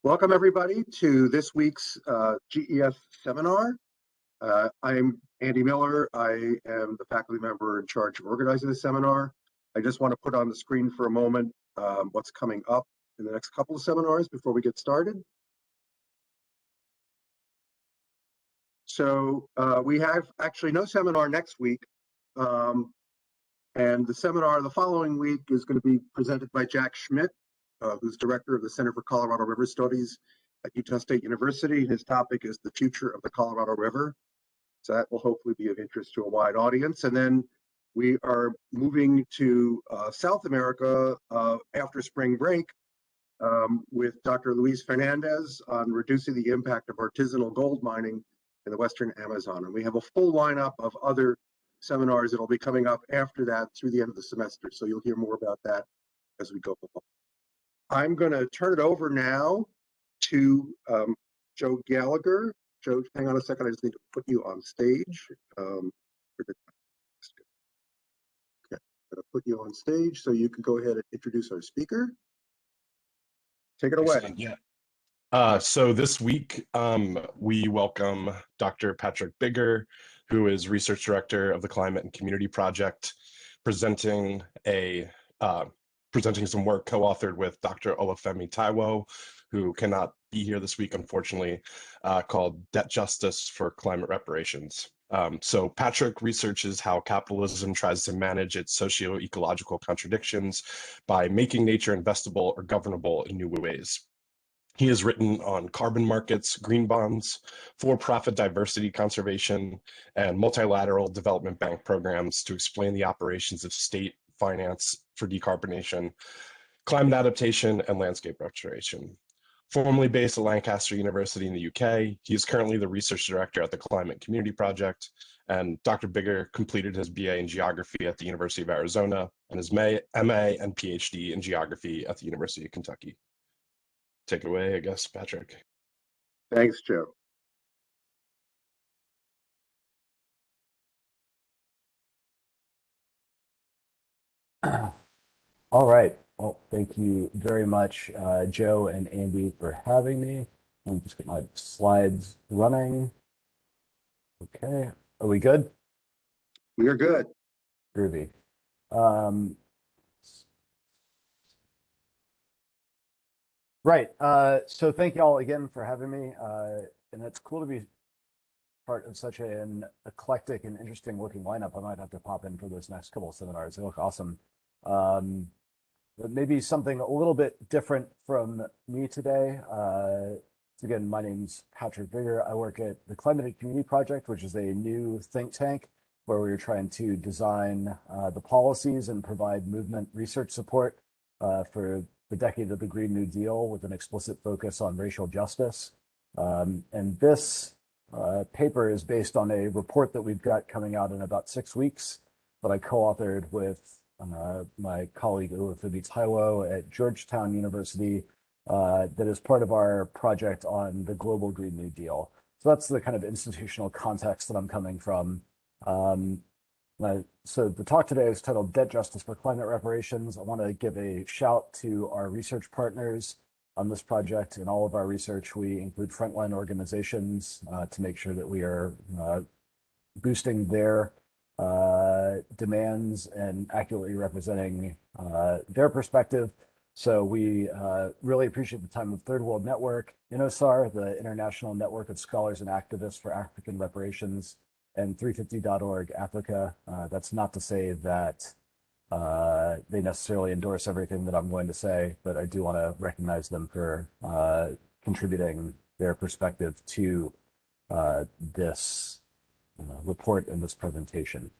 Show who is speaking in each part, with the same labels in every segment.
Speaker 1: Welcome, everybody, to this week's GES seminar. I'm Andy Miller. I am the faculty member in charge of organizing the seminar. I just want to put on the screen for a moment what's coming up in the next couple of seminars before we get started. So we have actually no seminar next week. And the seminar the following week is going to be presented by Jack Schmidt, who's director of the Center for Colorado River Studies at Utah State University. His topic is the future of the Colorado River. So that will hopefully be of interest to a wide audience. And then we are moving to South America after spring break with Dr. Luis Fernandez on reducing the impact of artisanal gold mining in the Western Amazon. And we have a full lineup of other seminars that will be coming up after that through the end of the semester. So you'll hear more about that as we go along. I'm going to turn it over now to Joe Gallagher. Joe, hang on a second. I just need to put you on stage. Okay, I'm going to put you on stage so you can go ahead and introduce our speaker. Take it away.
Speaker 2: Excellent. Yeah. So this week, we welcome Dr. Patrick Bigger, who is Research Director of the Climate and Community Project, presenting some work co-authored with Dr. Olufemi Taiwo, who cannot be here this week, unfortunately, called Debt Justice for Climate Reparations. So Patrick researches how capitalism tries to manage its socio-ecological contradictions by making nature investable or governable in new ways. He has written on carbon markets, green bonds, for-profit diversity conservation, and multilateral development bank programs to explain the operations of state finance for decarbonation, climate adaptation, and landscape restoration. Formerly based at Lancaster University in the UK, he is currently the research director at the Climate Community Project, and Dr. Bigger completed his BA in geography at the University of Arizona and his MA and PhD in geography at the University of Kentucky. Take it away, I guess, Patrick.
Speaker 1: Thanks, Joe.
Speaker 3: All right. Well, thank you very much, Joe and Andy, for having me. Let me just get my slides running. Okay. Are we good?
Speaker 1: We are good.
Speaker 3: Groovy. Right. So thank you all again for having me. And it's cool to be part of such an eclectic and interesting looking lineup. I might have to pop in for those next couple of seminars. They look awesome. But maybe something a little bit different from me today. Again, my name's Patrick Bigger. I work at the Climate and Community Project, which is a new think tank where we're trying to design the policies and provide movement research support for the decade of the Green New Deal with an explicit focus on racial justice. And this paper is based on a report that we've got coming out in about 6 weeks that I co-authored with my colleague Olufemi Taiwo at Georgetown University that is part of our project on the global Green New Deal. So that's the kind of institutional context that I'm coming from. So the talk today is titled Debt Justice for Climate Reparations. I want to give a shout to our research partners on this project. In all of our research, we include frontline organizations to make sure that we are boosting their demands and accurately representing their perspective. So we really appreciate the time of Third World Network, INOSAR, the International Network of Scholars and Activists for African Reparations, and 350.org Africa. That's not to say that they necessarily endorse everything that I'm going to say, but I do want to recognize them for contributing their perspective to this report and this presentation.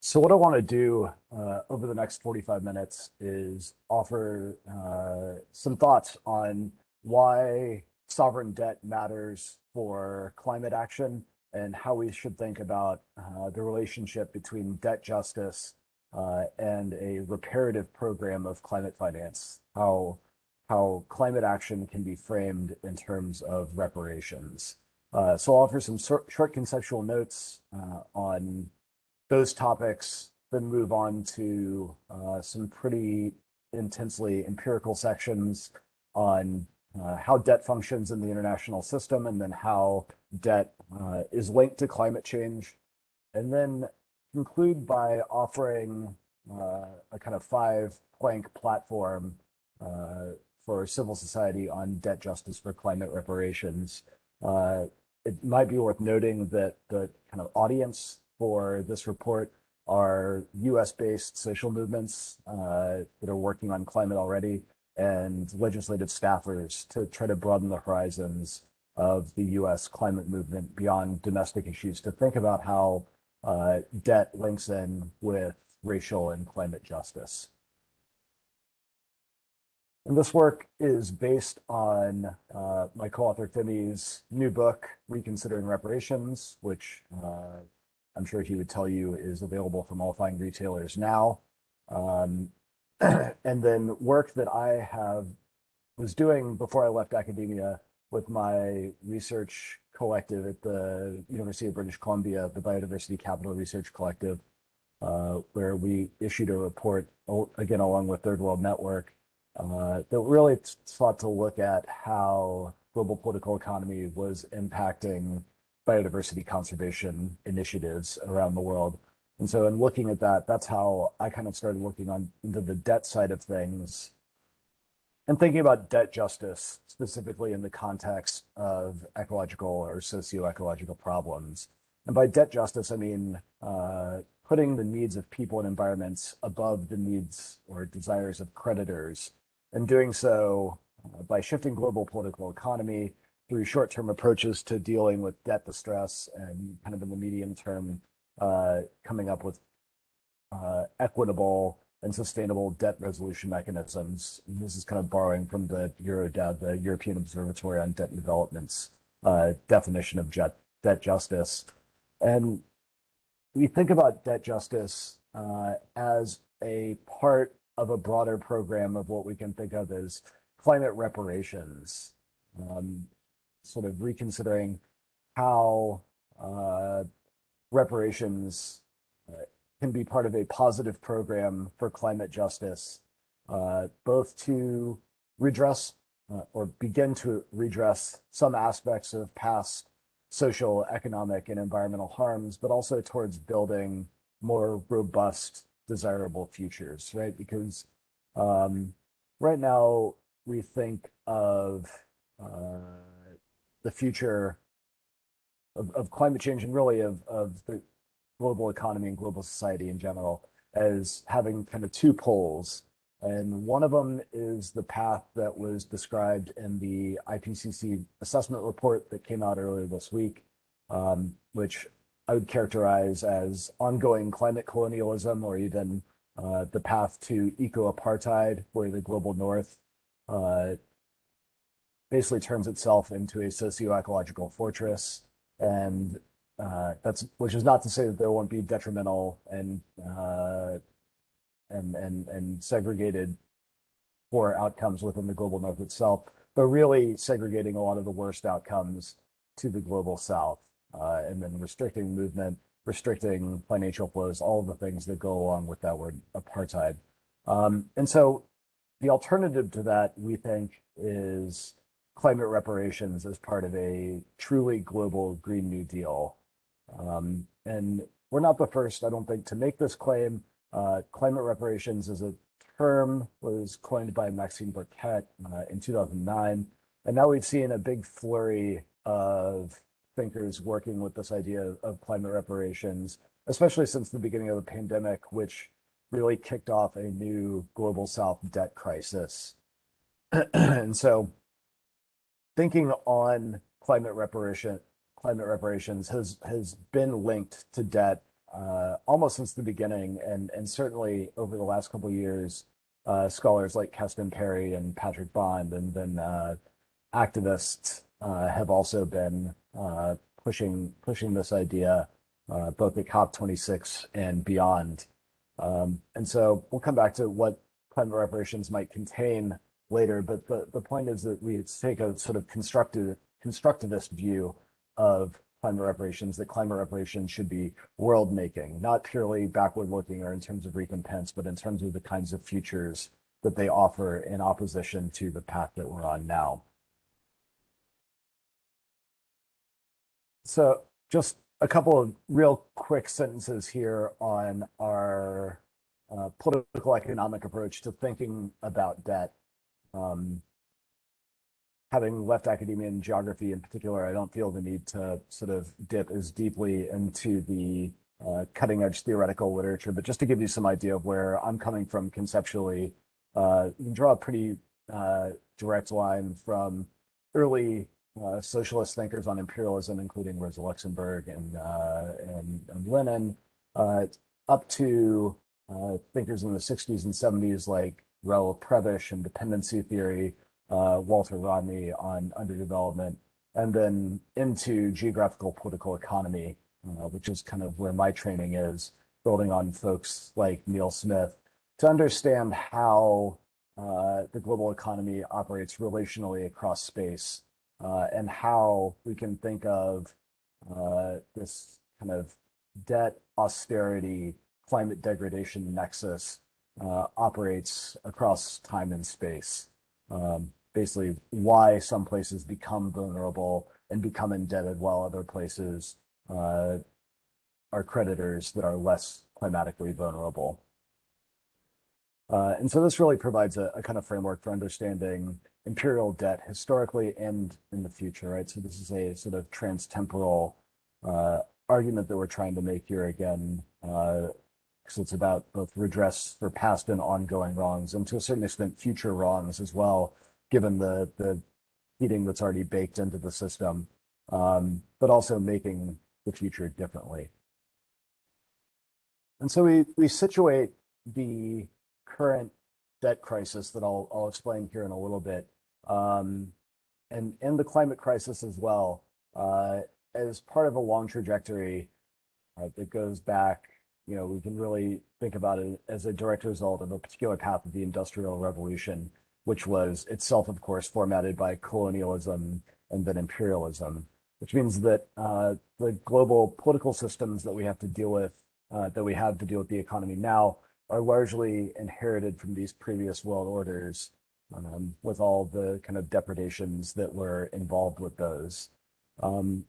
Speaker 3: So what I want to do over the next 45 minutes is offer some thoughts on why sovereign debt matters for climate action and how we should think about the relationship between debt justice and a reparative program of climate finance, how climate action can be framed in terms of reparations. So I'll offer some short conceptual notes on those topics, then move on to some pretty intensely empirical sections on how debt functions in the international system, and then how debt is linked to climate change, and then conclude by offering a kind of 5-plank platform for civil society on debt justice for climate reparations. It might be worth noting that the kind of audience for this report are US-based social movements that are working on climate already, and legislative staffers to try to broaden the horizons of the US climate movement beyond domestic issues, to think about how debt links in with racial and climate justice. And this work is based on my co-author Femi's new book, Reconsidering Reparations, which I'm sure he would tell you is available from all fine retailers now. And then work that I was doing before I left academia with my research collective at the University of British Columbia, the Biodiversity Capital Research Collective, where we issued a report, again, along with Third World Network, that really sought to look at how global political economy was impacting biodiversity conservation initiatives around the world. And so in looking at that, that's how I kind of started looking into the debt side of things and thinking about debt justice, specifically in the context of ecological or socio-ecological problems. And by debt justice, I mean putting the needs of people and environments above the needs or desires of creditors, and doing so by shifting global political economy through short-term approaches to dealing with debt distress, and kind of in the medium term, coming up with equitable and sustainable debt resolution mechanisms. And this is kind of borrowing from the EuroDebt, the European Observatory on Debt and Development's definition of debt justice. And we think about debt justice as a part of a broader program of what we can think of as climate reparations, sort of reconsidering how reparations can be part of a positive program for climate justice, both to redress or begin to redress some aspects of past social, economic, and environmental harms, but also towards building more robust, desirable futures, right? Because right now we think of the future of climate change, and really of the global economy and global society in general, as having kind of two poles. And one of them is the path that was described in the Ipcc assessment report that came out earlier this week, which I would characterize as ongoing climate colonialism, or even the path to eco-apartheid, where the global north basically turns itself into a socio-ecological fortress. And which is not to say that there won't be detrimental and segregated poor outcomes within the global north itself, but really segregating a lot of the worst outcomes to the global south, and then restricting movement, restricting financial flows, all of the things that go along with that word apartheid. And so the alternative to that, we think, is climate reparations as part of a truly global Green New Deal. And we're not the first, I don't think, to make this claim. Climate reparations as a term was coined by Maxime Burkett in 2009. And now we've seen a big flurry of thinkers working with this idea of climate reparations, especially since the beginning of the pandemic, which really kicked off a new global South debt crisis. And so thinking on climate reparations has been linked to debt almost since the beginning, and certainly over the last couple of years, scholars like Keston Perry and Patrick Bond, and then activists have also been pushing this idea both at COP26 and beyond. And so we'll come back to what climate reparations might contain later, but the point is that we take a sort of constructivist view of climate reparations, that climate reparations should be world-making, not purely backward-looking or in terms of recompense, but in terms of the kinds of futures that they offer in opposition to the path that we're on now. So just a couple of real quick sentences here on our political economic approach to thinking about debt. Having left academia and geography in particular, I don't feel the need to sort of dip as deeply into the cutting edge theoretical literature, but just to give you some idea of where I'm coming from conceptually, you can draw a pretty direct line from early socialist thinkers on imperialism, including Rosa Luxemburg and Lenin, up to thinkers in the 60s and 70s like Raoul Prebisch and dependency theory, Walter Rodney on underdevelopment, and then into geographical political economy, which is kind of where my training is, building on folks like Neil Smith to understand how the global economy operates relationally across space, and how we can think of this kind of debt, austerity, climate degradation nexus operates across time and space. Basically, why some places become vulnerable and become indebted while other places are creditors that are less climatically vulnerable. And so this really provides a kind of framework for understanding imperial debt historically and in the future, right? So this is a sort of transtemporal argument that we're trying to make here again, because it's about both redress for past and ongoing wrongs, and to a certain extent, future wrongs as well, given the heating that's already baked into the system, but also making the future differently. And so we situate the current debt crisis that I'll explain here in a little bit, and the climate crisis as well, as part of a long trajectory that goes back, we can really think about it as a direct result of a particular path of the Industrial Revolution, which was itself, of course, formatted by colonialism and then imperialism, which means that the global political systems that we have to deal with, the economy now, are largely inherited from these previous world orders, with all the kind of depredations that were involved with those. And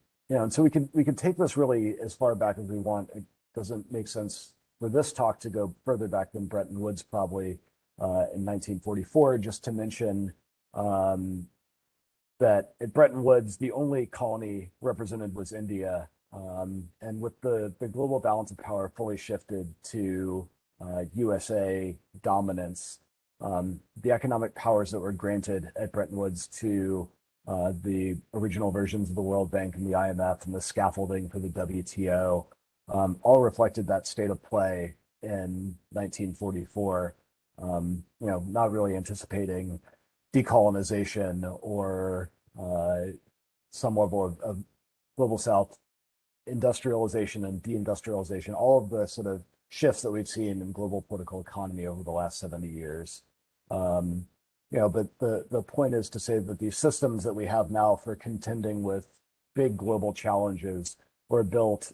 Speaker 3: so we can take this really as far back as we want. It doesn't make sense for this talk to go further back than Bretton Woods, probably in 1944, just to mention that at Bretton Woods, the only colony represented was India. And with the global balance of power fully shifted to USA dominance, the economic powers that were granted at Bretton Woods to the original versions of the World Bank and the IMF and the scaffolding for the WTO all reflected that state of play in 1944. Not really anticipating decolonization or some level of global South industrialization and deindustrialization, all of the sort of shifts that we've seen in global political economy over the last 70 years. But the point is to say that these systems that we have now for contending with big global challenges were built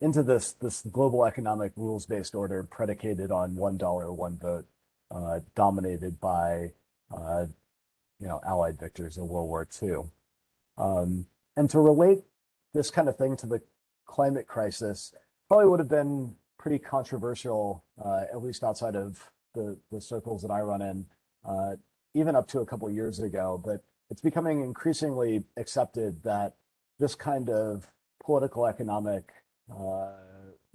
Speaker 3: into this global economic rules-based order predicated on $1, one vote, dominated by Allied victors in World War II. And to relate this kind of thing to the climate crisis probably would have been pretty controversial, at least outside of the circles that I run in, even up to a couple of years ago. But it's becoming increasingly accepted that this kind of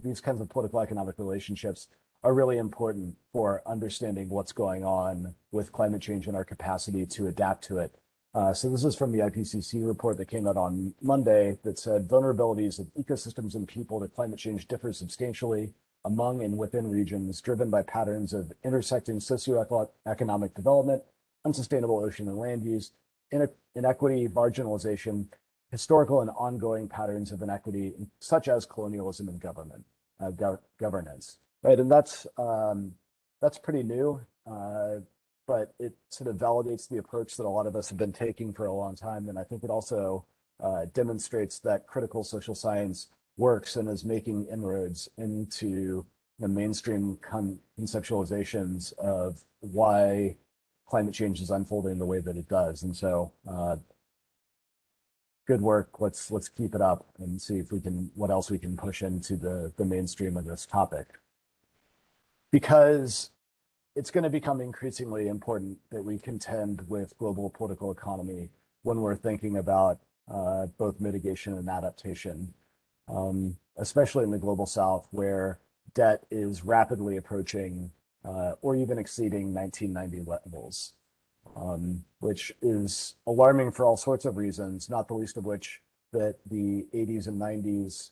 Speaker 3: these kinds of political economic relationships are really important for understanding what's going on with climate change and our capacity to adapt to it. So this is from the Ipcc report that came out on Monday that said vulnerabilities of ecosystems and people to climate change differ substantially among and within regions, driven by patterns of intersecting socioeconomic development, unsustainable ocean and land use, inequity, marginalization, historical and ongoing patterns of inequity, such as colonialism and governance. Right, and that's pretty new, but it sort of validates the approach that a lot of us have been taking for a long time, and I think it also demonstrates that critical social science works and is making inroads into the mainstream conceptualizations of why climate change is unfolding the way that it does. And so good work. Let's keep it up and see if we can, what else we can push into the mainstream of this topic. Because it's going to become increasingly important that we contend with global political economy when we're thinking about both mitigation and adaptation, especially in the global south, where debt is rapidly approaching or even exceeding 1990 levels, which is alarming for all sorts of reasons, not the least of which that the 80s and 90s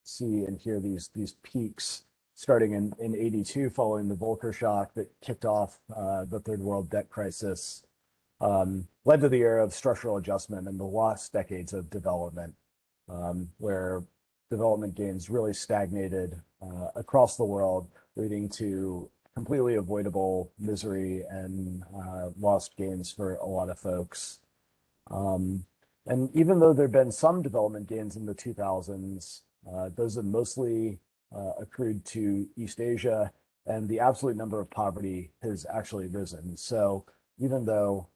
Speaker 3: see and hear these peaks starting in 82 following the Volcker shock that kicked off the third world debt crisis, led to the era of structural adjustment and the lost decades of development, where development gains really stagnated across the world, leading to completely avoidable misery and lost gains for a lot of folks. And even though there have been some development gains in the 2000s, those have mostly accrued to East Asia, and the absolute number of poverty has actually risen. So even though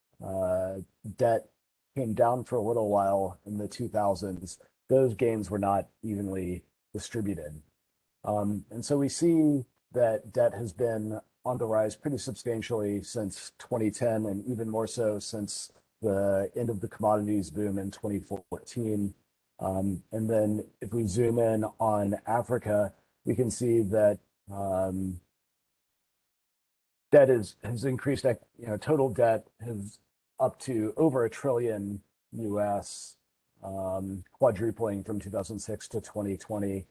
Speaker 3: debt came down for a little while in the 2000s, those gains were not evenly distributed. And so we see that debt has been on the rise pretty substantially since 2010, and even more so since the end of the commodities boom in 2014. And then if we zoom in on Africa, we can see that debt has increased. Total debt has up to over $1 trillion US, quadrupling from 2006 to 2020.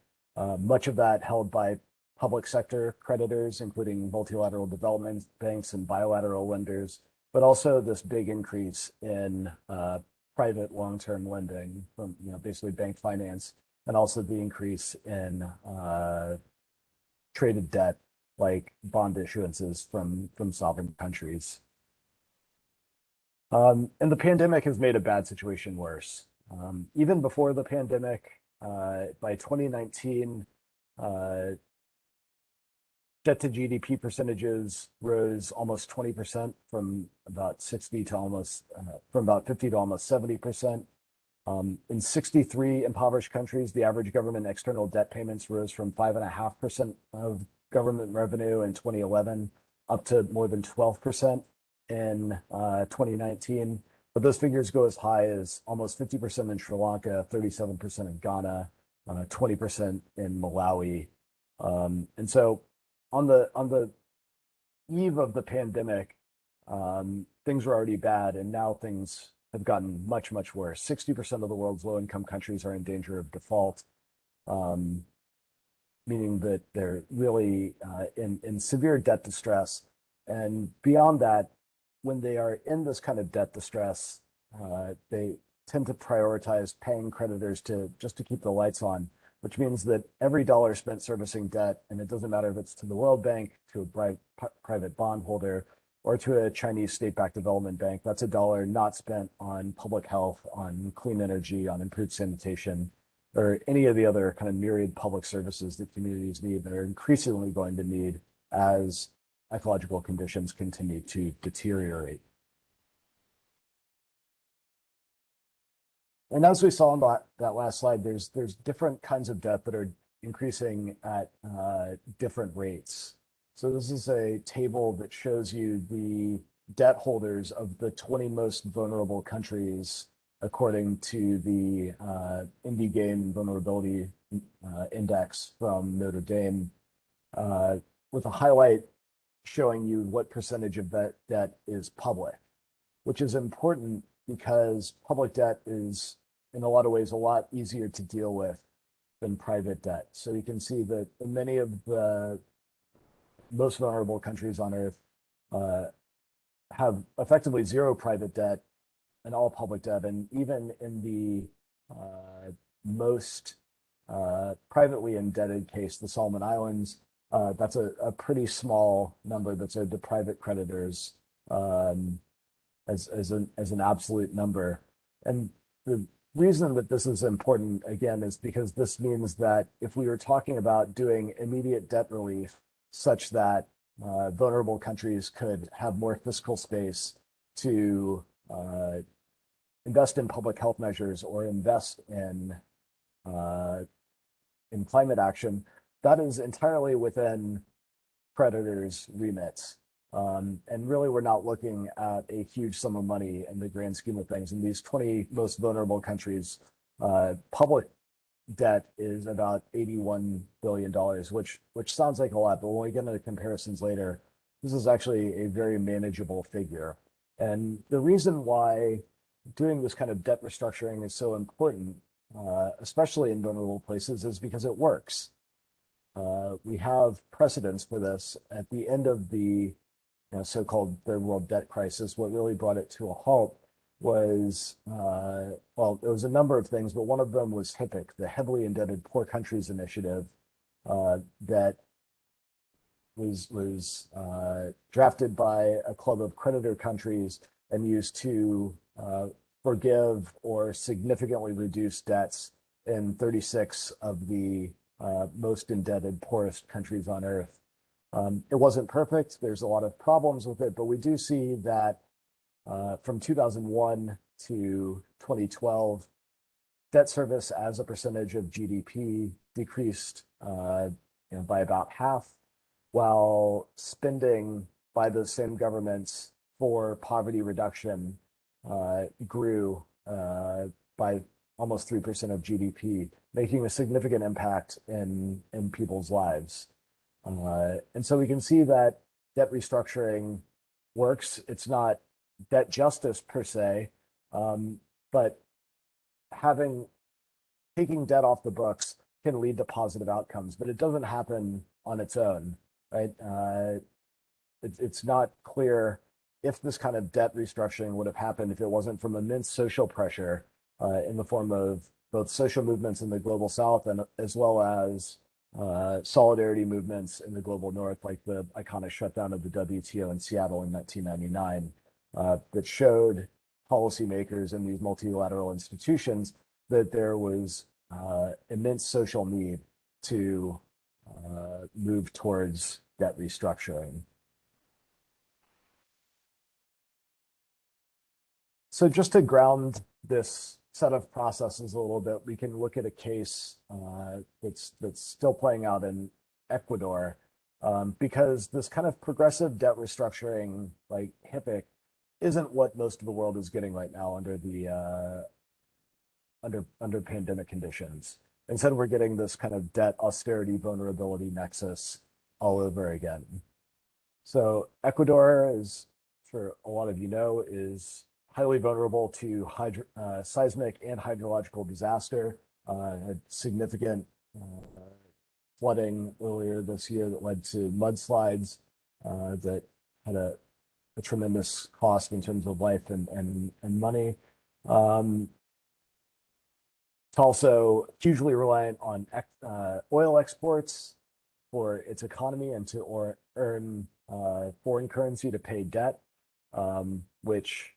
Speaker 3: Much of that held by public sector creditors, including multilateral development banks and bilateral lenders, but also this big increase in private long-term lending from basically bank finance, and also the increase in traded debt like bond issuances from sovereign countries. And the pandemic has made a bad situation worse. Even before the pandemic, by 2019, debt to GDP percentages rose almost 20% from about 60 to almost, from about 50 to almost 70%. In 63 impoverished countries, the average government external debt payments rose from 5.5% of government revenue in 2011 up to more than 12% in 2019. But those figures go as high as almost 50% in Sri Lanka, 37% in Ghana, 20% in Malawi. And so on the eve of the pandemic, things were already bad, and now things have gotten much, much worse. 60% of the world's low-income countries are in danger of default, meaning that they're really in severe debt distress. And beyond that, when they are in this kind of debt distress, they tend to prioritize paying creditors just to keep the lights on, which means that every dollar spent servicing debt, and it doesn't matter if it's to the World Bank, to a private bondholder, or to a Chinese state-backed development bank, that's a dollar not spent on public health, on clean energy, on improved sanitation, or any of the other kind of myriad public services that communities need that are increasingly going to need as ecological conditions continue to deteriorate. And as we saw on that last slide, there's different kinds of debt that are increasing at different rates. So this is a table that shows you the debt holders of the 20 most vulnerable countries according to the Indie Game Vulnerability Index from Notre Dame, with a highlight showing you what percentage of that debt is public, which is important because public debt is, in a lot of ways, a lot easier to deal with than private debt. So you can see that in many of the most vulnerable countries on Earth have effectively zero private debt and all public debt. And even in the most privately indebted case, the Solomon Islands, that's a pretty small number that's owed to private creditors as an absolute number. And the reason that this is important, again, is because this means that if we were talking about doing immediate debt relief such that vulnerable countries could have more fiscal space to invest in public health measures or invest in climate action, that is entirely within creditors' remits. And really, we're not looking at a huge sum of money in the grand scheme of things. In these 20 most vulnerable countries, public debt is about $81 billion, which sounds like a lot, but when we get into comparisons later, this is actually a very manageable figure. And the reason why doing this kind of debt restructuring is so important, especially in vulnerable places, is because it works. We have precedents for this. At the end of the so-called third world debt crisis, what really brought it to a halt was, well, there was a number of things, but one of them was HIPC, the Heavily Indebted Poor Countries Initiative, that was drafted by a club of creditor countries and used to forgive or significantly reduce debts in 36 of the most indebted, poorest countries on earth. It wasn't perfect. There's a lot of problems with it, but we do see that from 2001 to 2012, debt service as a percentage of GDP decreased by about half, while spending by those same governments for poverty reduction grew by almost 3% of GDP, making a significant impact in people's lives. And so we can see that debt restructuring works. It's not debt justice per se, but taking debt off the books can lead to positive outcomes, but it doesn't happen on its own, right? It's not clear if this kind of debt restructuring would have happened if it wasn't from immense social pressure in the form of both social movements in the global south and as well as solidarity movements in the global north, like the iconic shutdown of the WTO in Seattle in 1999, that showed policymakers in these multilateral institutions that there was immense social need to move towards debt restructuring. So just to ground this set of processes a little bit, we can look at a case that's still playing out in Ecuador, because this kind of progressive debt restructuring, like HIPC, isn't what most of the world is getting right now under the under pandemic conditions. Instead, we're getting this kind of debt austerity vulnerability nexus all over again. So Ecuador, is, for a lot of you know, is highly vulnerable to seismic and hydrological disaster. Had significant flooding earlier this year that led to mudslides that had a tremendous cost in terms of life and money. It's also hugely reliant on oil exports for its economy and to earn foreign currency to pay debt, which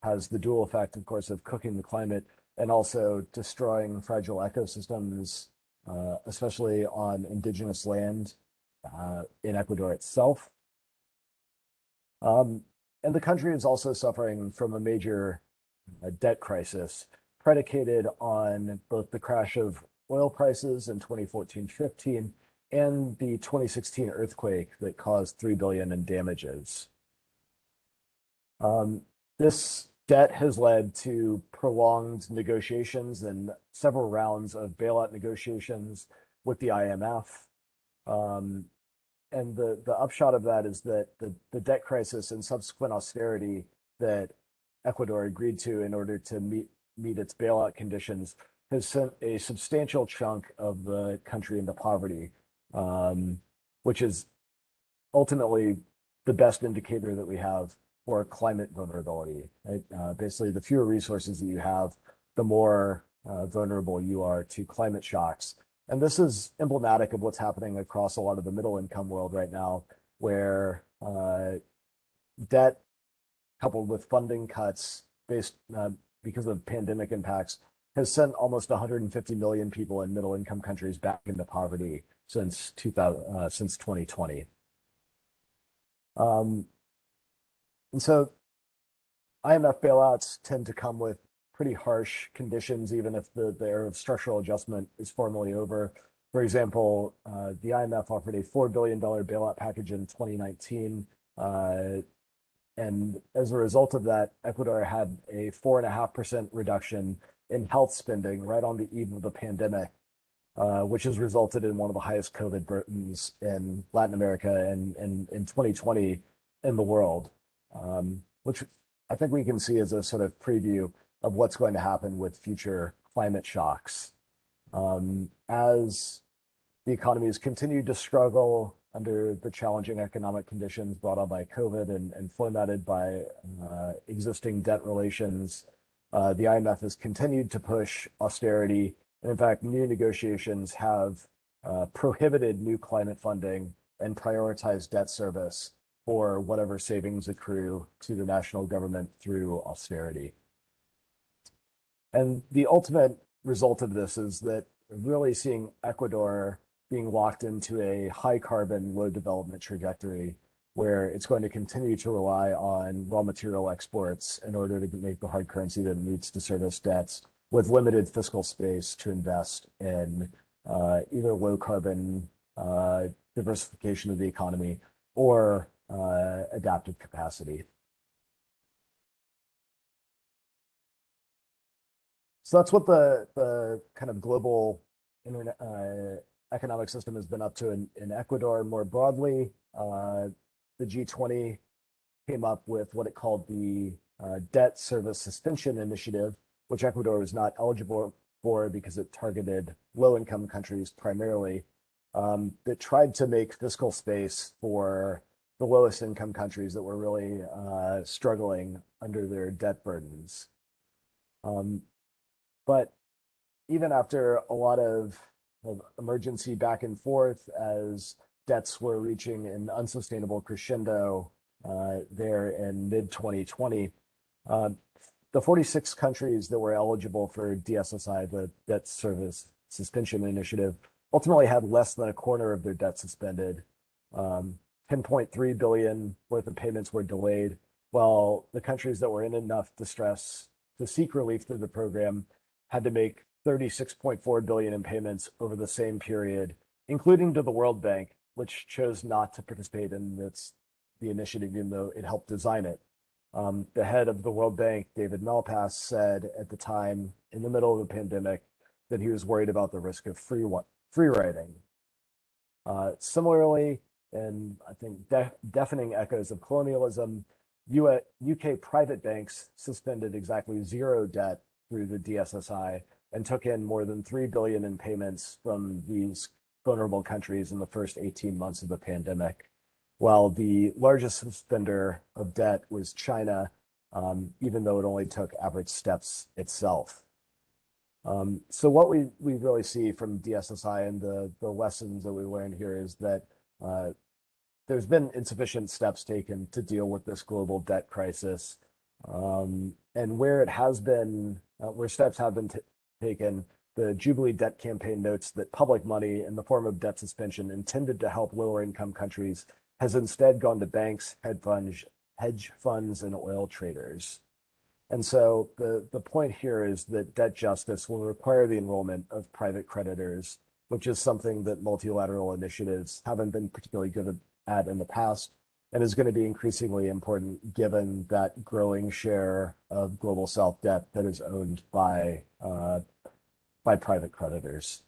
Speaker 3: has the dual effect, of course, of cooking the climate and also destroying fragile ecosystems, especially on indigenous land in Ecuador itself. And the country is also suffering from a major debt crisis predicated on both the crash of oil prices in 2014-15 and the 2016 earthquake that caused $3 billion in damages. This debt has led to prolonged negotiations and several rounds of bailout negotiations with the IMF. And the upshot of that is that the debt crisis and subsequent austerity that Ecuador agreed to in order to meet its bailout conditions has sent a substantial chunk of the country into poverty, which is ultimately the best indicator that we have for climate vulnerability. Right? Basically, the fewer resources that you have, the more vulnerable you are to climate shocks. And this is emblematic of what's happening across a lot of the middle income world right now, where debt coupled with funding cuts based because of pandemic impacts has sent almost 150 million people in middle income countries back into poverty since 2020. And so IMF bailouts tend to come with pretty harsh conditions, even if the era of structural adjustment is formally over. For example, the IMF offered a $4 billion bailout package in 2019. And as a result of that, Ecuador had a 4.5% reduction in health spending right on the eve of the pandemic, which has resulted in one of the highest COVID burdens in Latin America and in 2020 in the world, which I think we can see as a sort of preview of what's going to happen with future climate shocks. As the economies continue to struggle under the challenging economic conditions brought on by COVID and fomented by existing debt relations, the IMF has continued to push austerity. And in fact, new negotiations have prohibited new climate funding and prioritized debt service for whatever savings accrue to the national government through austerity. And the ultimate result of this is that really seeing Ecuador being locked into a high carbon, low development trajectory where it's going to continue to rely on raw material exports in order to make the hard currency that it needs to service debts, with limited fiscal space to invest in either low carbon diversification of the economy or adaptive capacity. So that's what the kind of global economic system has been up to in Ecuador more broadly. The G20 came up with what it called the Debt Service Suspension Initiative, which Ecuador was not eligible for because it targeted low-income countries primarily, that tried to make fiscal space for the lowest income countries that were really struggling under their debt burdens. But even after a lot of emergency back and forth as debts were reaching an unsustainable crescendo there in mid-2020, the 46 countries that were eligible for DSSI, the Debt Service Suspension Initiative, ultimately had less than a quarter of their debt suspended. 10.3 billion worth of payments were delayed, while the countries that were in enough distress to seek relief through the program had to make 36.4 billion in payments over the same period, including to the World Bank, which chose not to participate in the initiative, even though it helped design it. The head of the World Bank, David Malpass, said at the time, in the middle of the pandemic, that he was worried about the risk of free riding. Similarly, and I think deafening echoes of colonialism, UK private banks suspended exactly zero debt through the DSSI and took in more than 3 billion in payments from these vulnerable countries in the first 18 months of the pandemic, while the largest suspender of debt was China, even though it only took average steps itself. So what we really see from DSSI and the lessons that we learned here is that there's been insufficient steps taken to deal with this global debt crisis. And where it has been, where steps have been taken, the Jubilee Debt Campaign notes that public money in the form of debt suspension intended to help lower income countries has instead gone to banks, hedge funds, and oil traders. And so the point here is that debt justice will require the enrollment of private creditors, which is something that multilateral initiatives haven't been particularly good at in the past, and is going to be increasingly important given that growing share of global South debt that is owned by private creditors.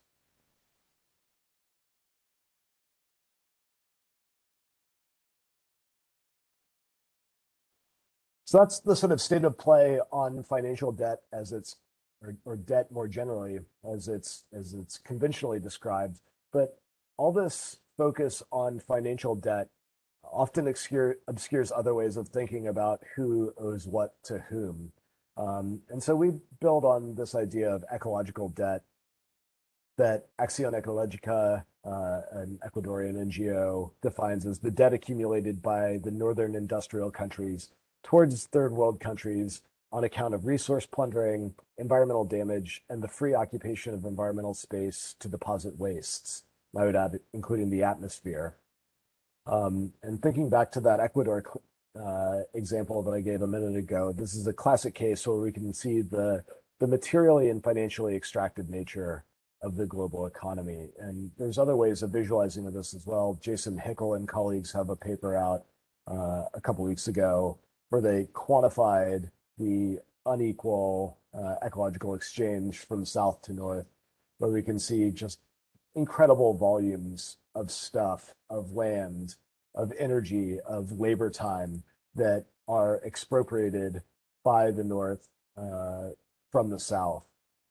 Speaker 3: So that's the sort of state of play on financial debt as it's, or debt more generally as it's conventionally described. But all this focus on financial debt often obscures other ways of thinking about who owes what to whom. And so we build on this idea of ecological debt that Acción Ecológica, an Ecuadorian NGO, defines as the debt accumulated by the northern industrial countries towards third world countries on account of resource plundering, environmental damage, and the free occupation of environmental space to deposit wastes, I would add, including the atmosphere. And thinking back to that Ecuador example that I gave a minute ago, this is a classic case where we can see the materially and financially extracted nature of the global economy. And there's other ways of visualizing this as well. Jason Hickel and colleagues have a paper out a couple weeks ago where they quantified the unequal ecological exchange from south to north, where we can see just incredible volumes of stuff, of land, of energy, of labor time that are expropriated by the north from the south.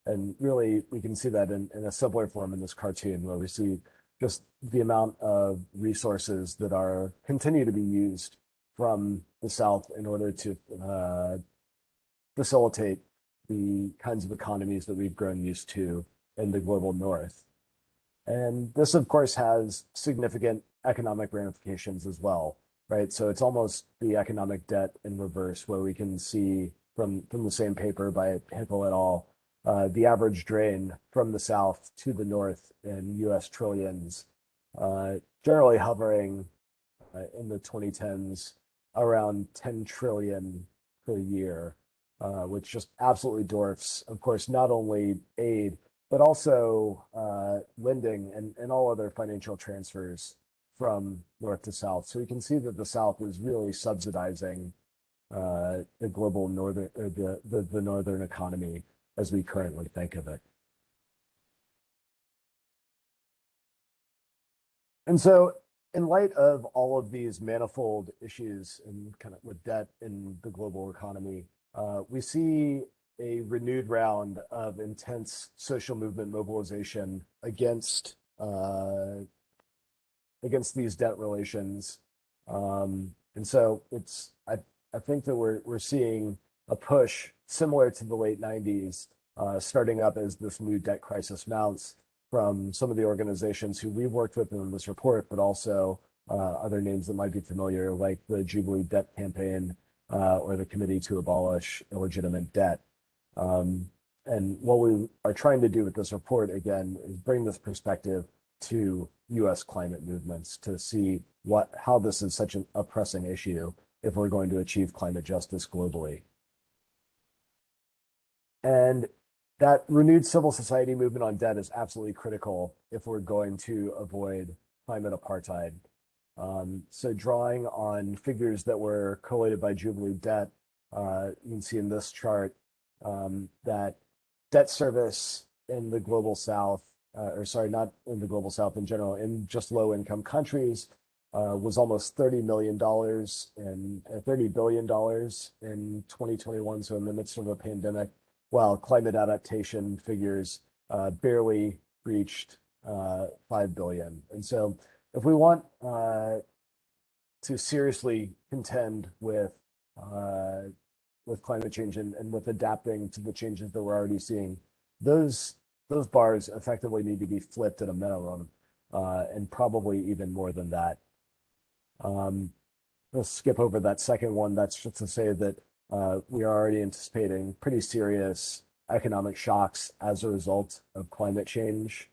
Speaker 3: And really, we can see that in a simpler form in this cartoon, where we see just the amount of resources that are continue to be used from the south in order to facilitate the kinds of economies that we've grown used to in the global north. And this, of course, has significant economic ramifications as well, right? So it's almost the economic debt in reverse, where we can see from the same paper by Hickel et al., the average drain from the south to the north in US trillions, generally hovering in the 2010s around 10 trillion per year, which just absolutely dwarfs, of course, not only aid, but also lending and all other financial transfers from north to south. So we can see that the south is really subsidizing the global northern, or the northern economy as we currently think of it. And so in light of all of these manifold issues and kind of with debt in the global economy, we see a renewed round of intense social movement mobilization against these debt relations. And so I think that we're seeing a push similar to the late 90s, starting up as this new debt crisis mounts from some of the organizations who we've worked with in this report, but also other names that might be familiar, like the Jubilee Debt Campaign or the Committee to Abolish Illegitimate Debt. And what we are trying to do with this report, again, is bring this perspective to US climate movements to see how this is such a pressing issue if we're going to achieve climate justice globally. And that renewed civil society movement on debt is absolutely critical if we're going to avoid climate apartheid. So drawing on figures that were collated by Jubilee Debt, you can see in this chart that debt service in the global south, or sorry, not in the global south in general, in just low income countries, was almost $30 billion in 2021. So in the midst of a pandemic, while climate adaptation figures barely reached 5 billion. And so if we want to seriously contend with climate change and with adapting to the changes that we're already seeing, those bars effectively need to be flipped at a minimum, and probably even more than that. Let's skip over that second one. That's just to say that we are already anticipating pretty serious economic shocks as a result of climate change.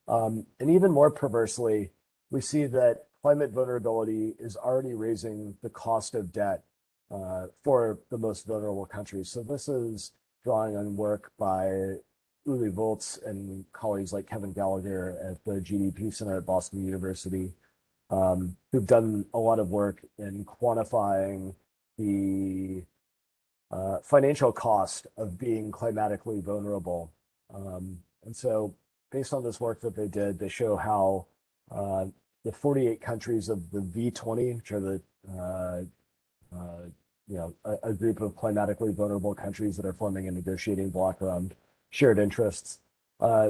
Speaker 3: And even more perversely, we see that climate vulnerability is already raising the cost of debt for the most vulnerable countries. So this is drawing on work by Uli Volz and colleagues like Kevin Gallagher at the GDP Center at Boston University, who've done a lot of work in quantifying the financial cost of being climatically vulnerable. And so based on this work that they did, they show how the 48 countries of the V20, which are a group of climatically vulnerable countries that are forming a negotiating bloc around shared interests.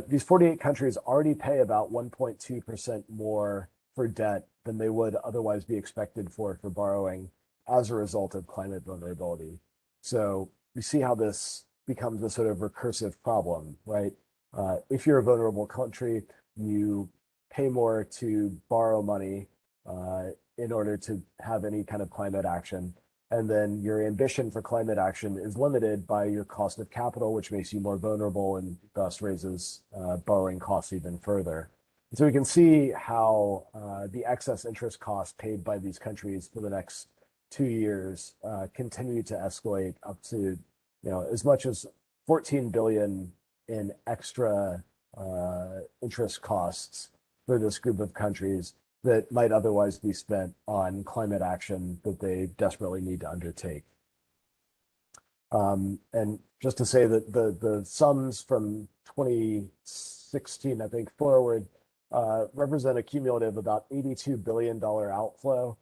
Speaker 3: These 48 countries already pay about 1.2% more for debt than they would otherwise be expected for borrowing as a result of climate vulnerability. So we see how this becomes a sort of recursive problem, right? If you're a vulnerable country, you pay more to borrow money in order to have any kind of climate action. And then your ambition for climate action is limited by your cost of capital, which makes you more vulnerable and thus raises borrowing costs even further. And so we can see how the excess interest costs paid by these countries for the next 2 years continue to escalate up to, as much as 14 billion in extra interest costs for this group of countries that might otherwise be spent on climate action that they desperately need to undertake. And just to say that the sums from 2016, I think, forward represent a cumulative about $82 billion outflow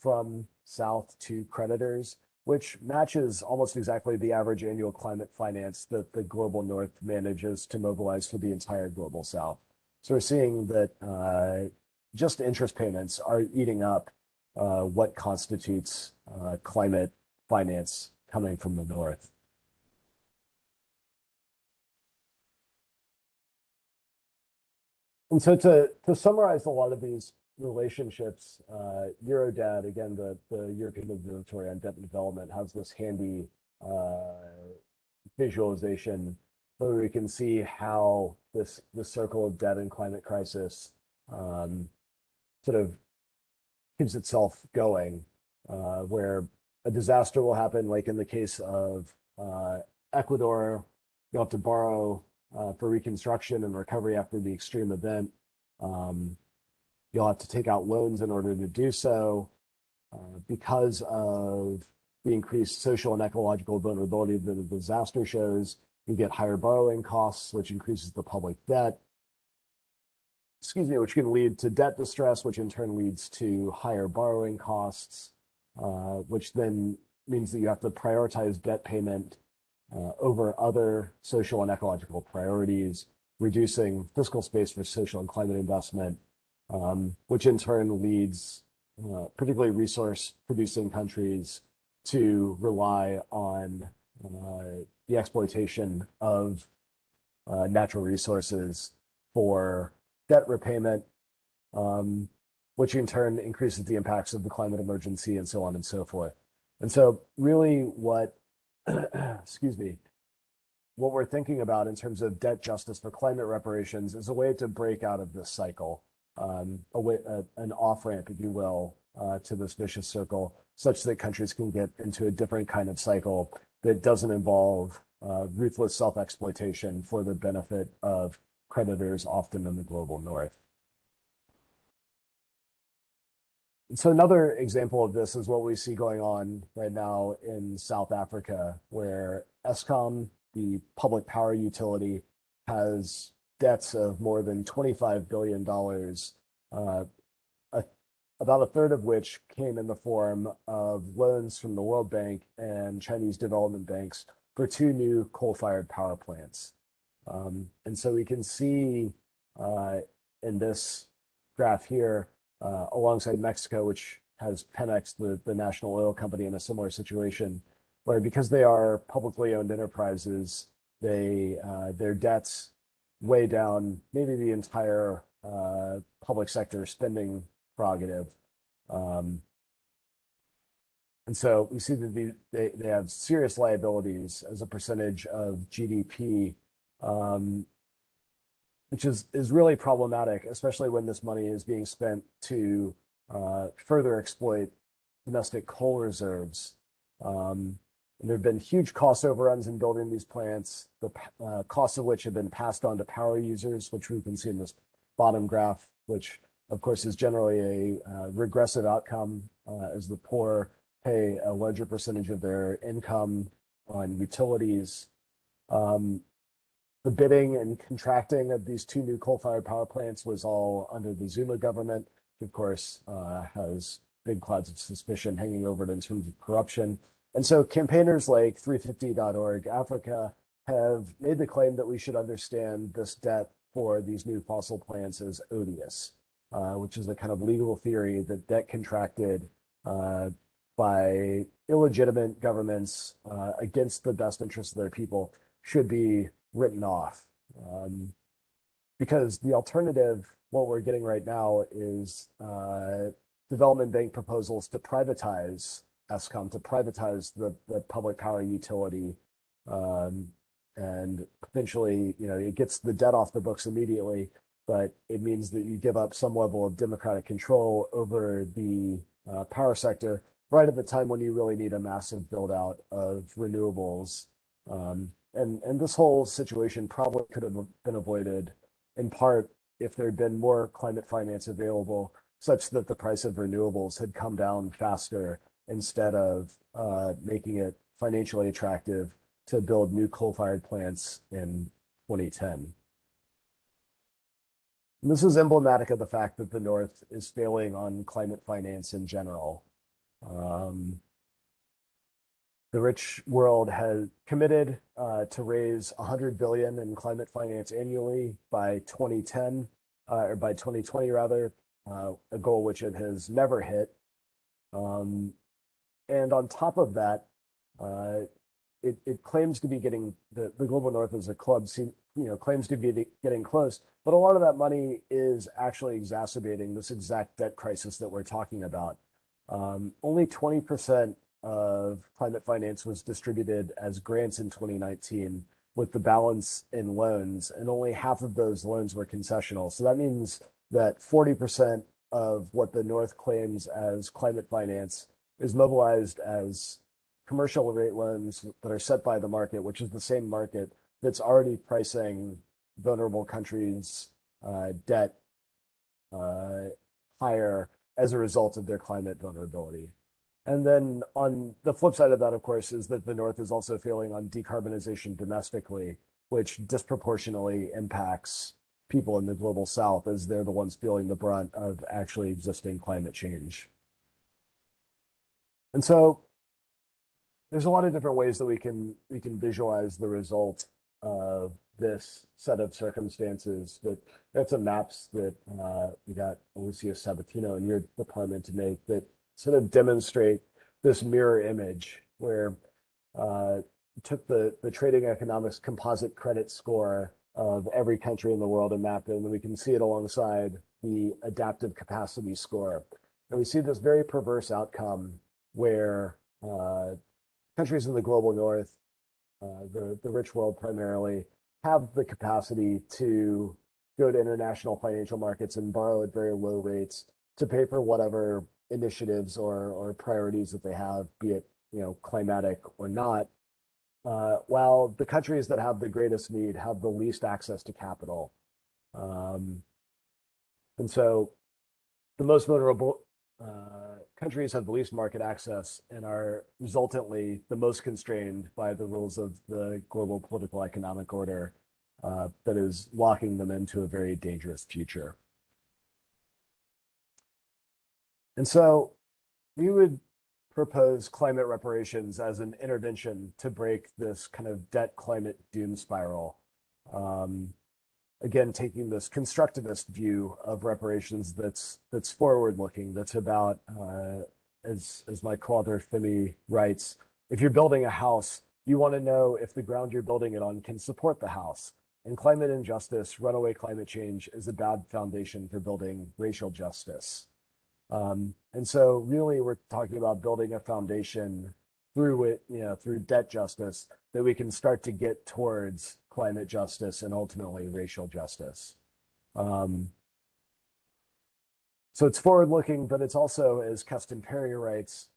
Speaker 3: from South to creditors, which matches almost exactly the average annual climate finance that the global North manages to mobilize for the entire global South. So we're seeing that just interest payments are eating up what constitutes climate finance coming from the North. And so to summarize a lot of these relationships, Eurodad, again, the European Observatory on Debt and Development, has this handy visualization where we can see how this circle of debt and climate crisis sort of keeps itself going, where a disaster will happen, like in the case of Ecuador. You'll have to borrow for reconstruction and recovery after the extreme event. You'll have to take out loans in order to do so. Because of the increased social and ecological vulnerability that the disaster shows, you get higher borrowing costs, which increases the public debt. Which can lead to debt distress, which in turn leads to higher borrowing costs, which then means that you have to prioritize debt payment over other social and ecological priorities, reducing fiscal space for social and climate investment, which in turn leads particularly resource-producing countries to rely on the exploitation of natural resources for debt repayment, which in turn increases the impacts of the climate emergency and so on and so forth. And so really what, what we're thinking about in terms of debt justice for climate reparations is a way to break out of this cycle, an off-ramp, if you will, to this vicious circle, such that countries can get into a different kind of cycle that doesn't involve ruthless self-exploitation for the benefit of creditors, often in the global North. And so another example of this is what we see going on right now in South Africa, where Eskom, the public power utility, has debts of more than $25 billion, about a third of which came in the form of loans from the World Bank and Chinese development banks for 2 new coal-fired power plants. And so we can see in this graph here, alongside Mexico, which has Pemex, the national oil company, in a similar situation, where because they are publicly owned enterprises, their debts weigh down maybe the entire public sector spending prerogative. And so we see that they have serious liabilities as a percentage of GDP, which is really problematic, especially when this money is being spent to further exploit domestic coal reserves. And there have been huge cost overruns in building these plants, the costs of which have been passed on to power users, which we can see in this bottom graph, which of course is generally a regressive outcome as the poor pay a larger percentage of their income on utilities. The bidding and contracting of these 2 new coal-fired power plants was all under the Zuma government, which of course has big clouds of suspicion hanging over it in terms of corruption. And so campaigners like 350.org Africa have made the claim that we should understand this debt for these new fossil plants as odious, which is a kind of legal theory that debt contracted by illegitimate governments against the best interests of their people should be written off. Because the alternative, what we're getting right now, is development bank proposals to privatize ESCOM to privatize the public power utility. And potentially, it gets the debt off the books immediately, but it means that you give up some level of democratic control over the power sector right at the time when you really need a massive build out of renewables. And this whole situation probably could have been avoided in part if there had been more climate finance available, such that the price of renewables had come down faster instead of making it financially attractive to build new coal-fired plants in 2010. And this is emblematic of the fact that the North is failing on climate finance in general. The rich world has committed to raise $100 billion in climate finance annually by 2010, or by 2020 rather, a goal which it has never hit. And on top of that, it claims to be getting the global North as a club, claims to be getting close, but a lot of that money is actually exacerbating this exact debt crisis that we're talking about. Only 20% of climate finance was distributed as grants in 2019, with the balance in loans, and only half of those loans were concessional. So that means that 40% of what the North claims as climate finance is mobilized as commercial rate loans that are set by the market, which is the same market that's already pricing vulnerable countries' debt higher as a result of their climate vulnerability. And then on the flip side of that, of course, is that the North is also failing on decarbonization domestically, which disproportionately impacts people in the global South, as they're the ones feeling the brunt of actually existing climate change. And so there's a lot of different ways that we can visualize the result of this set of circumstances. But that's some maps that we got Alicia Sabatino in your department to make that sort of demonstrate this mirror image where took the trading economics composite credit score of every country in the world and mapped it, and we can see it alongside the adaptive capacity score. And we see this very perverse outcome where countries in the global North, the rich world primarily, have the capacity to go to international financial markets and borrow at very low rates to pay for whatever initiatives or priorities that they have, be it climatic or not, while the countries that have the greatest need have the least access to capital. And so the most vulnerable countries have the least market access and are resultantly the most constrained by the rules of the global political economic order that is locking them into a very dangerous future. And so we would propose climate reparations as an intervention to break this kind of debt climate doom spiral. Again, taking this constructivist view of reparations that's forward-looking, that's about, as my co-author Femi writes, if you're building a house, you want to know if the ground you're building it on can support the house. And climate injustice, runaway climate change, is a bad foundation for building racial justice. And so really we're talking about building a foundation through it, through debt justice, that we can start to get towards climate justice and ultimately racial justice. So it's forward-looking, but it's also, as Keston Perry writes,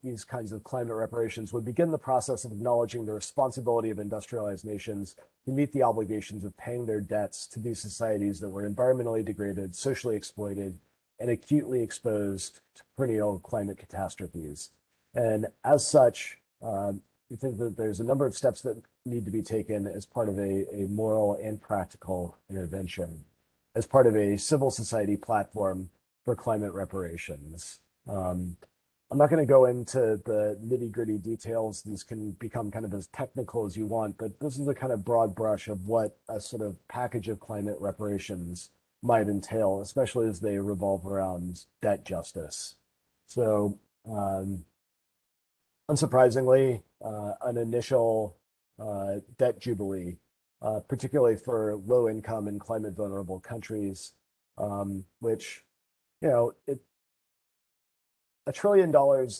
Speaker 3: these kinds of climate reparations would begin the process of acknowledging the responsibility of industrialized nations to meet the obligations of paying their debts to these societies that were environmentally degraded, socially exploited, and acutely exposed to perennial climate catastrophes. And as such, we think that there's a number of steps that need to be taken as part of a moral and practical intervention, as part of a civil society platform for climate reparations. I'm not going to go into the nitty-gritty details. These can become kind of as technical as you want, but this is a kind of broad brush of what a sort of package of climate reparations might entail, especially as they revolve around debt justice. So, unsurprisingly, an initial debt jubilee, particularly for low-income and climate vulnerable countries, which, $1 trillion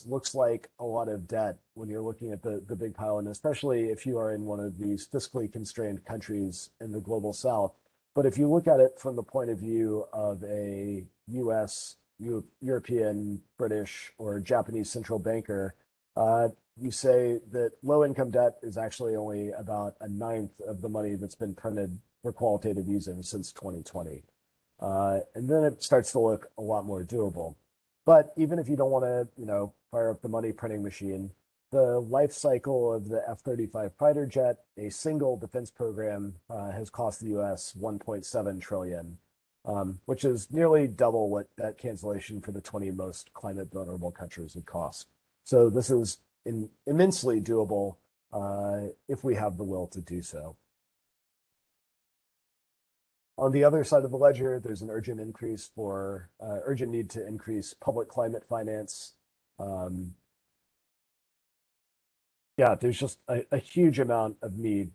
Speaker 3: looks like a lot of debt when you're looking at the big pile, and especially if you are in one of these fiscally constrained countries in the global south. But if you look at it from the point of view of a US, European, British, or Japanese central banker, you say that low income debt is actually only about a ninth of the money that's been printed for qualitative easing since 2020. And then it starts to look a lot more doable. But even if you don't want to, fire up the money printing machine, the life cycle of the F-35 fighter jet, a single defense program, has cost the U.S. $1.7 trillion, which is nearly double what that cancellation for the 20 most climate vulnerable countries would cost. So this is immensely doable if we have the will to do so. On the other side of the ledger, there's an urgent need to increase public climate finance. There's just a huge amount of need,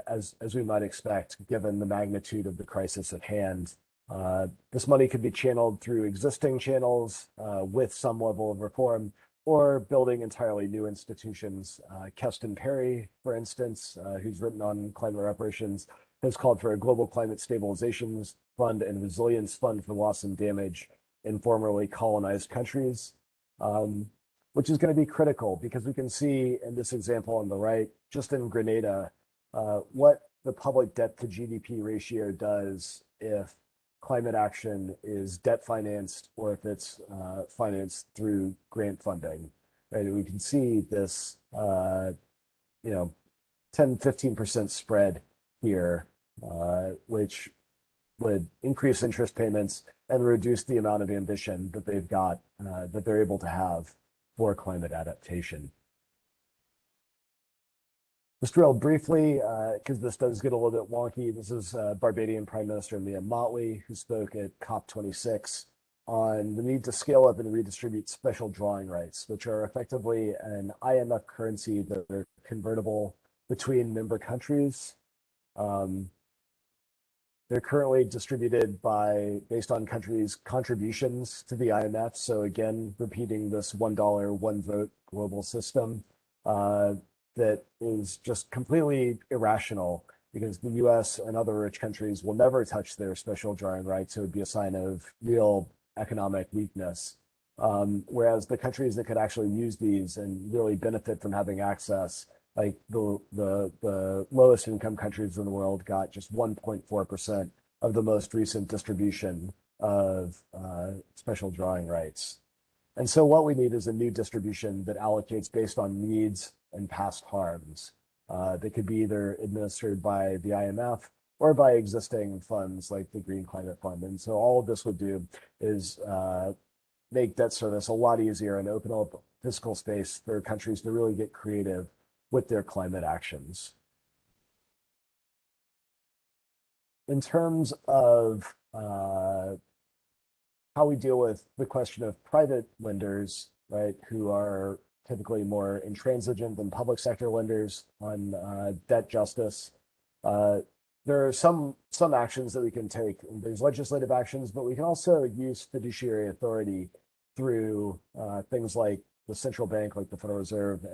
Speaker 3: as we might expect, given the magnitude of the crisis at hand. This money could be channeled through existing channels with some level of reform, or building entirely new institutions. Keston Perry, for instance, who's written on climate reparations, has called for a global climate stabilization fund and resilience fund for loss and damage in formerly colonized countries, which is going to be critical because we can see in this example on the right, just in Grenada, what the public debt to GDP ratio does if climate action is debt financed or if it's financed through grant funding. Right? And we can see this, 10-15% spread here, which would increase interest payments and reduce the amount of ambition that they've got, that they're able to have for climate adaptation. Just real briefly, because this does get a little bit wonky, this is Barbadian Prime Minister Liam Motley, who spoke at COP26 on the need to scale up and redistribute special drawing rights, which are effectively an IMF currency that are convertible between member countries. They're currently distributed based on countries' contributions to the IMF. So again, repeating this $1, one vote global system that is just completely irrational because the US and other rich countries will never touch their special drawing rights. It would be a sign of real economic weakness. Whereas the countries that could actually use these and really benefit from having access, like the lowest income countries in the world, got just 1.4% of the most recent distribution of special drawing rights. And so what we need is a new distribution that allocates based on needs and past harms. That could be either administered by the IMF or by existing funds like the Green Climate Fund. And so all of this would do is make debt service a lot easier and open up fiscal space for countries to really get creative with their climate actions. In terms of how we deal with the question of private lenders, right, who are typically more intransigent than public sector lenders on debt justice, there are some actions that we can take. There's legislative actions, but we can also use fiduciary authority through things like the central bank, like the Federal Reserve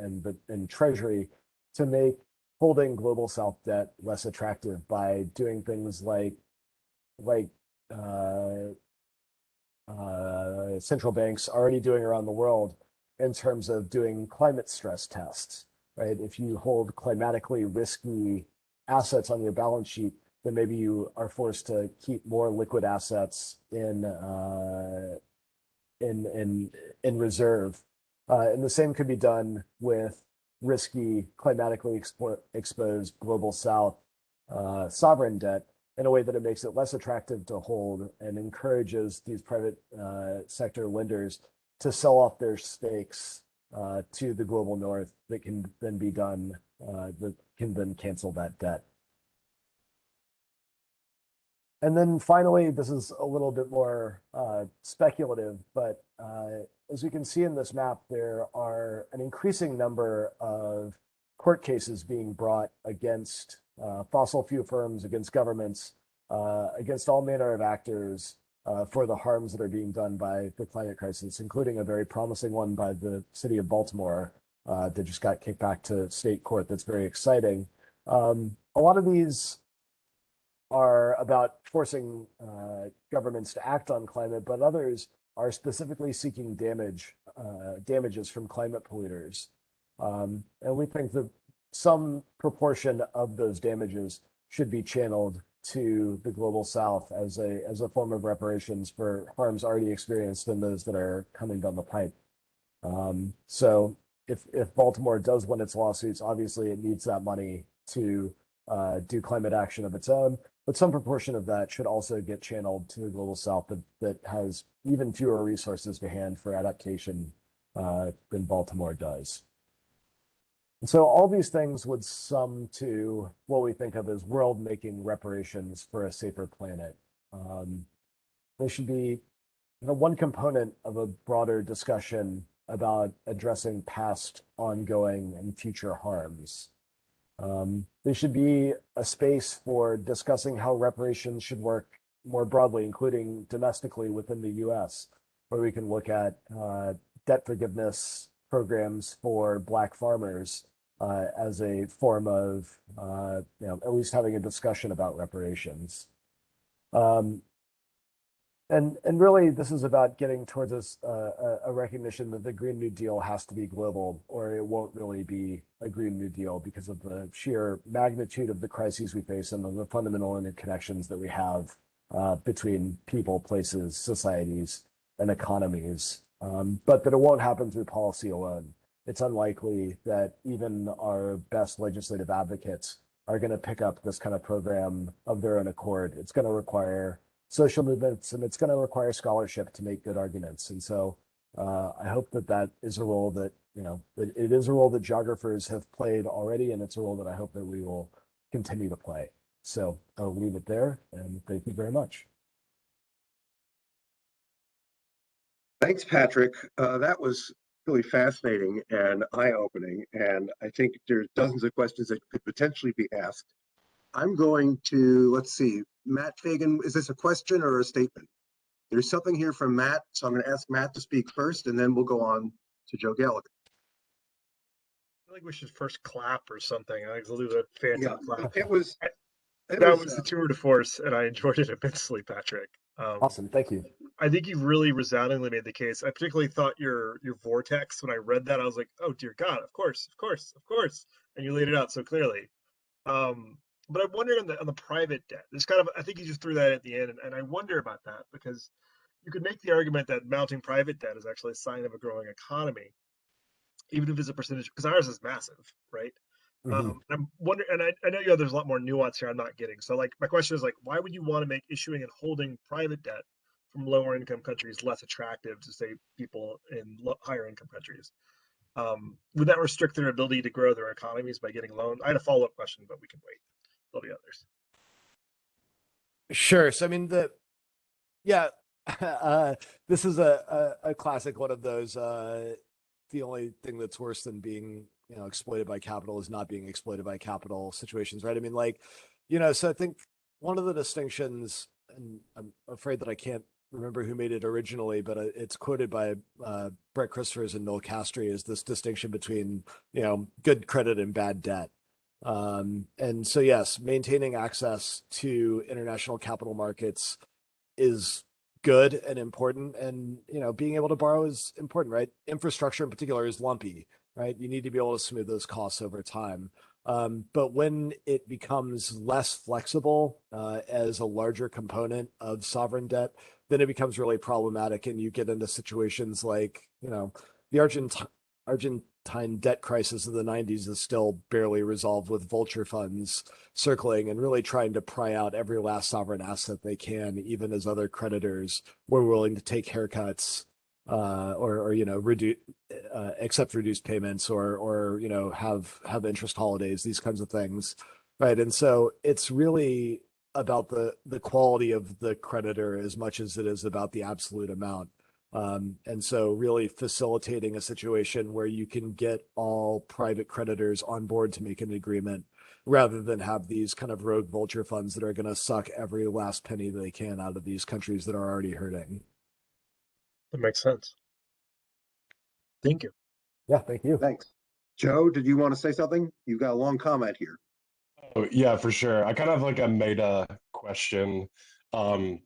Speaker 3: and Treasury, to make holding global South debt less attractive by doing things like central banks already doing around the world in terms of doing climate stress tests, right? If you hold climatically risky assets on your balance sheet, then maybe you are forced to keep more liquid assets in reserve. And the same could be done with risky, climatically exposed global South sovereign debt in a way that it makes it less attractive to hold and encourages these private sector lenders to sell off their stakes to the global north that can then be done, that can then cancel that debt. And then finally, this is a little bit more speculative, but as you can see in this map, there are an increasing number of court cases being brought against fossil fuel firms, against governments, against all manner of actors for the harms that are being done by the climate crisis, including a very promising one by the city of Baltimore that just got kicked back to state court. That's very exciting. A lot of these are about forcing governments to act on climate, but others are specifically seeking damages from climate polluters. And we think that some proportion of those damages should be channeled to the global south as a form of reparations for harms already experienced and those that are coming down the pipe. So if Baltimore does win its lawsuits, obviously it needs that money to do climate action of its own, but some proportion of that should also get channeled to the global south that has even fewer resources to hand for adaptation than Baltimore does. And so all these things would sum to what we think of as world-making reparations for a safer planet. They should be one component of a broader discussion about addressing past, ongoing, and future harms. They should be a space for discussing how reparations should work more broadly, including domestically within the US, where we can look at debt forgiveness programs for Black farmers as a form of, at least having a discussion about reparations. And really, this is about getting towards a recognition that the Green New Deal has to be global, or it won't really be a Green New Deal because of the sheer magnitude of the crises we face and the fundamental interconnections that we have between people, places, societies, and economies. But that it won't happen through policy alone. It's unlikely that even our best legislative advocates are going to pick up this kind of program of their own accord. It's going to require social movements, and it's going to require scholarship to make good arguments. And so I hope that is a role that, it is a role that geographers have played already, and it's a role that I hope that we will continue to play. So I'll leave it there, and thank you very much.
Speaker 1: Thanks, Patrick. That was really fascinating and eye-opening, and I think there's dozens of questions that could potentially be asked. I'm going to, let's see, Matt Fagan, is this a question or a statement? There's something here from Matt, so I'm going to ask Matt to speak first, and then we'll go on to Joe Gallagher.
Speaker 4: I think we should first clap or something. I think we'll do the phantom clap.
Speaker 1: That was
Speaker 4: the tour de force, and I enjoyed it immensely, Patrick.
Speaker 3: Awesome, thank you.
Speaker 4: I think you really resoundingly made the case. I particularly thought your vortex, when I read that, I was like, oh dear God, of course. And you laid it out so clearly. But I'm wondering on the private debt, there's kind of, I think you just threw that at the end, and I wonder about that because you could make the argument that mounting private debt is actually a sign of a growing economy, even if it's a percentage, because ours is massive, right?
Speaker 3: Mm-hmm.
Speaker 4: I'm wondering, and I know there's a lot more nuance here I'm not getting. So like my question is like, why would you want to make issuing and holding private debt from lower income countries less attractive to say people in higher income countries? Would that restrict their ability to grow their economies by getting loans? I had a follow-up question, but we can wait. There'll be others.
Speaker 3: Sure. So I mean, this is a classic one of those. The only thing that's worse than being exploited by capital is not being exploited by capital situations, right? I mean, so I think one of the distinctions, and I'm afraid that I can't remember who made it originally, but it's quoted by Brett Christophers and Noel Castry, is this distinction between good credit and bad debt. And so yes, maintaining access to international capital markets is good and important, and being able to borrow is important, right? Infrastructure in particular is lumpy, right? You need to be able to smooth those costs over time. But when it becomes less flexible as a larger component of sovereign debt, then it becomes really problematic, and you get into situations like the Argentine debt crisis of the 90s is still barely resolved, with vulture funds circling and really trying to pry out every last sovereign asset they can, even as other creditors were willing to take haircuts or reduce, accept reduced payments or have interest holidays, these kinds of things, right? And so it's really about the quality of the creditor as much as it is about the absolute amount. And so really facilitating a situation where you can get all private creditors on board to make an agreement rather than have these kind of rogue vulture funds that are going to suck every last penny they can out of these countries that are already hurting.
Speaker 4: That makes sense. Thank you.
Speaker 3: Yeah, thank you.
Speaker 1: Thanks. Joe, did you want to say something? You've got a long comment here.
Speaker 2: Oh, yeah, for sure. I kind of have like a meta question. Um,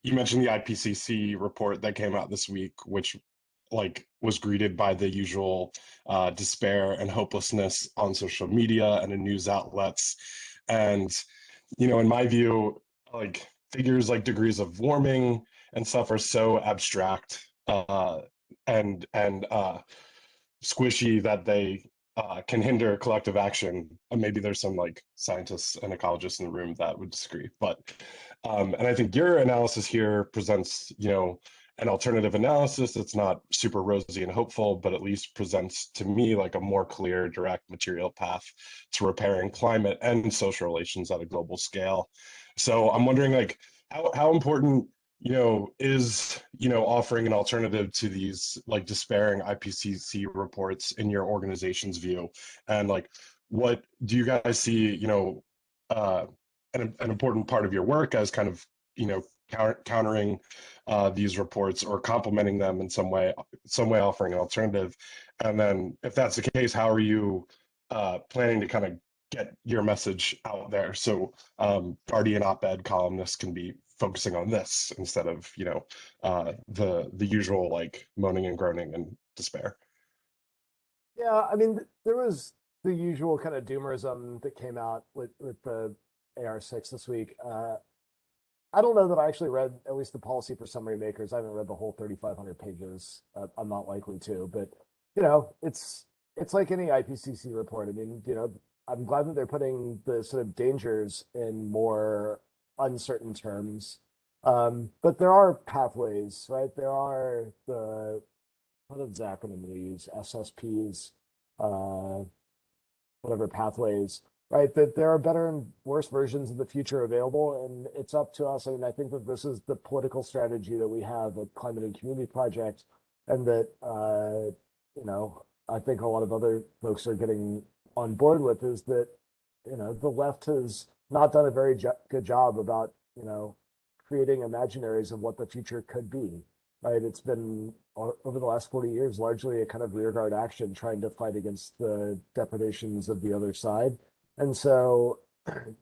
Speaker 2: you mentioned the IPCC report that came out this week, which like was greeted by the usual despair and hopelessness on social media and in news outlets. And, you know, in my view, like figures like degrees of warming and stuff are so abstract and squishy that they can hinder collective action. And maybe there's some like scientists and ecologists in the room that would disagree, but and I think your analysis here presents, you know, an alternative analysis that's not super rosy and hopeful, but at least presents to me like a more clear, direct material path to repairing climate and social relations at a global scale. So I'm wondering, like, how important, you know, is, you know, offering an alternative to these like despairing IPCC reports in your organization's view, and like, what do you guys see, you know, an important part of your work as kind of, you know, countering these reports or complementing them in some way, offering an alternative? And then if that's the case, how are you planning to kind of get your message out there so Guardian op-ed columnists can be focusing on this instead of, you know, the usual like moaning and groaning and despair?
Speaker 3: Yeah, I mean, there was the usual kind of doomerism that came out with the AR6 this week. I don't know that I actually read at least the policy for summary makers. I haven't read the whole 3,500 pages. I'm not likely to, but you know, it's like any IPCC report. I mean, you know, I'm glad that they're putting the sort of dangers in more uncertain terms. But there are pathways, right? There are the what is the acronym we use? SSPs, uh, whatever pathways, right? That there are better and worse versions of the future available, and it's up to us. I mean, I think that this is the political strategy that we have at Climate and Community Project, and that you know, I think a lot of other folks are getting on board with is that, you know, the left has not done a very good job about, you know, creating imaginaries of what the future could be, right? It's been over the last 40 years largely a kind of rearguard action trying to fight against the depredations of the other side. And so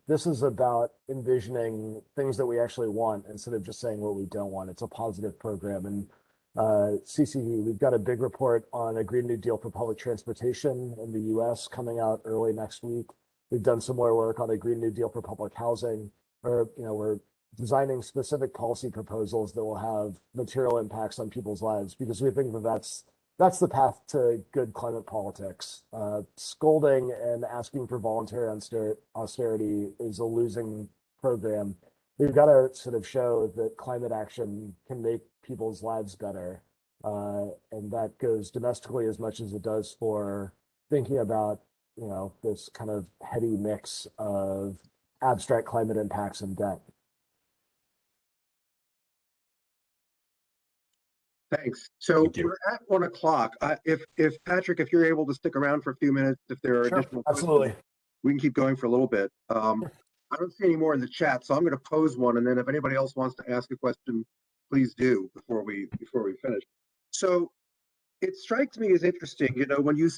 Speaker 3: this is about envisioning things that we actually want instead of just saying what we don't want. It's a positive program. And CCV, we've got a big report on a Green New Deal for public transportation in the US coming out early next week. We've done some more work on a Green New Deal for public housing, or, you know, we're designing specific policy proposals that will have material impacts on people's lives, because we think that that's the path to good climate politics. Scolding and asking for voluntary austerity is a losing program. We've got to sort of show that climate action can make people's lives better. And that goes domestically as much as it does for thinking about, you know, this kind of heady mix of abstract climate impacts and debt.
Speaker 1: Thanks. So
Speaker 2: Thank you.
Speaker 1: we're at 1 o'clock. If Patrick, if you're able to stick around for a few minutes, if there are
Speaker 3: Sure,
Speaker 1: additional
Speaker 3: absolutely.
Speaker 1: questions, we can keep going for a little bit. I don't see any more in the chat, so I'm going to pose one, and then if anybody else wants to ask a question, please do before we finish. So it strikes me as interesting, you know, when you,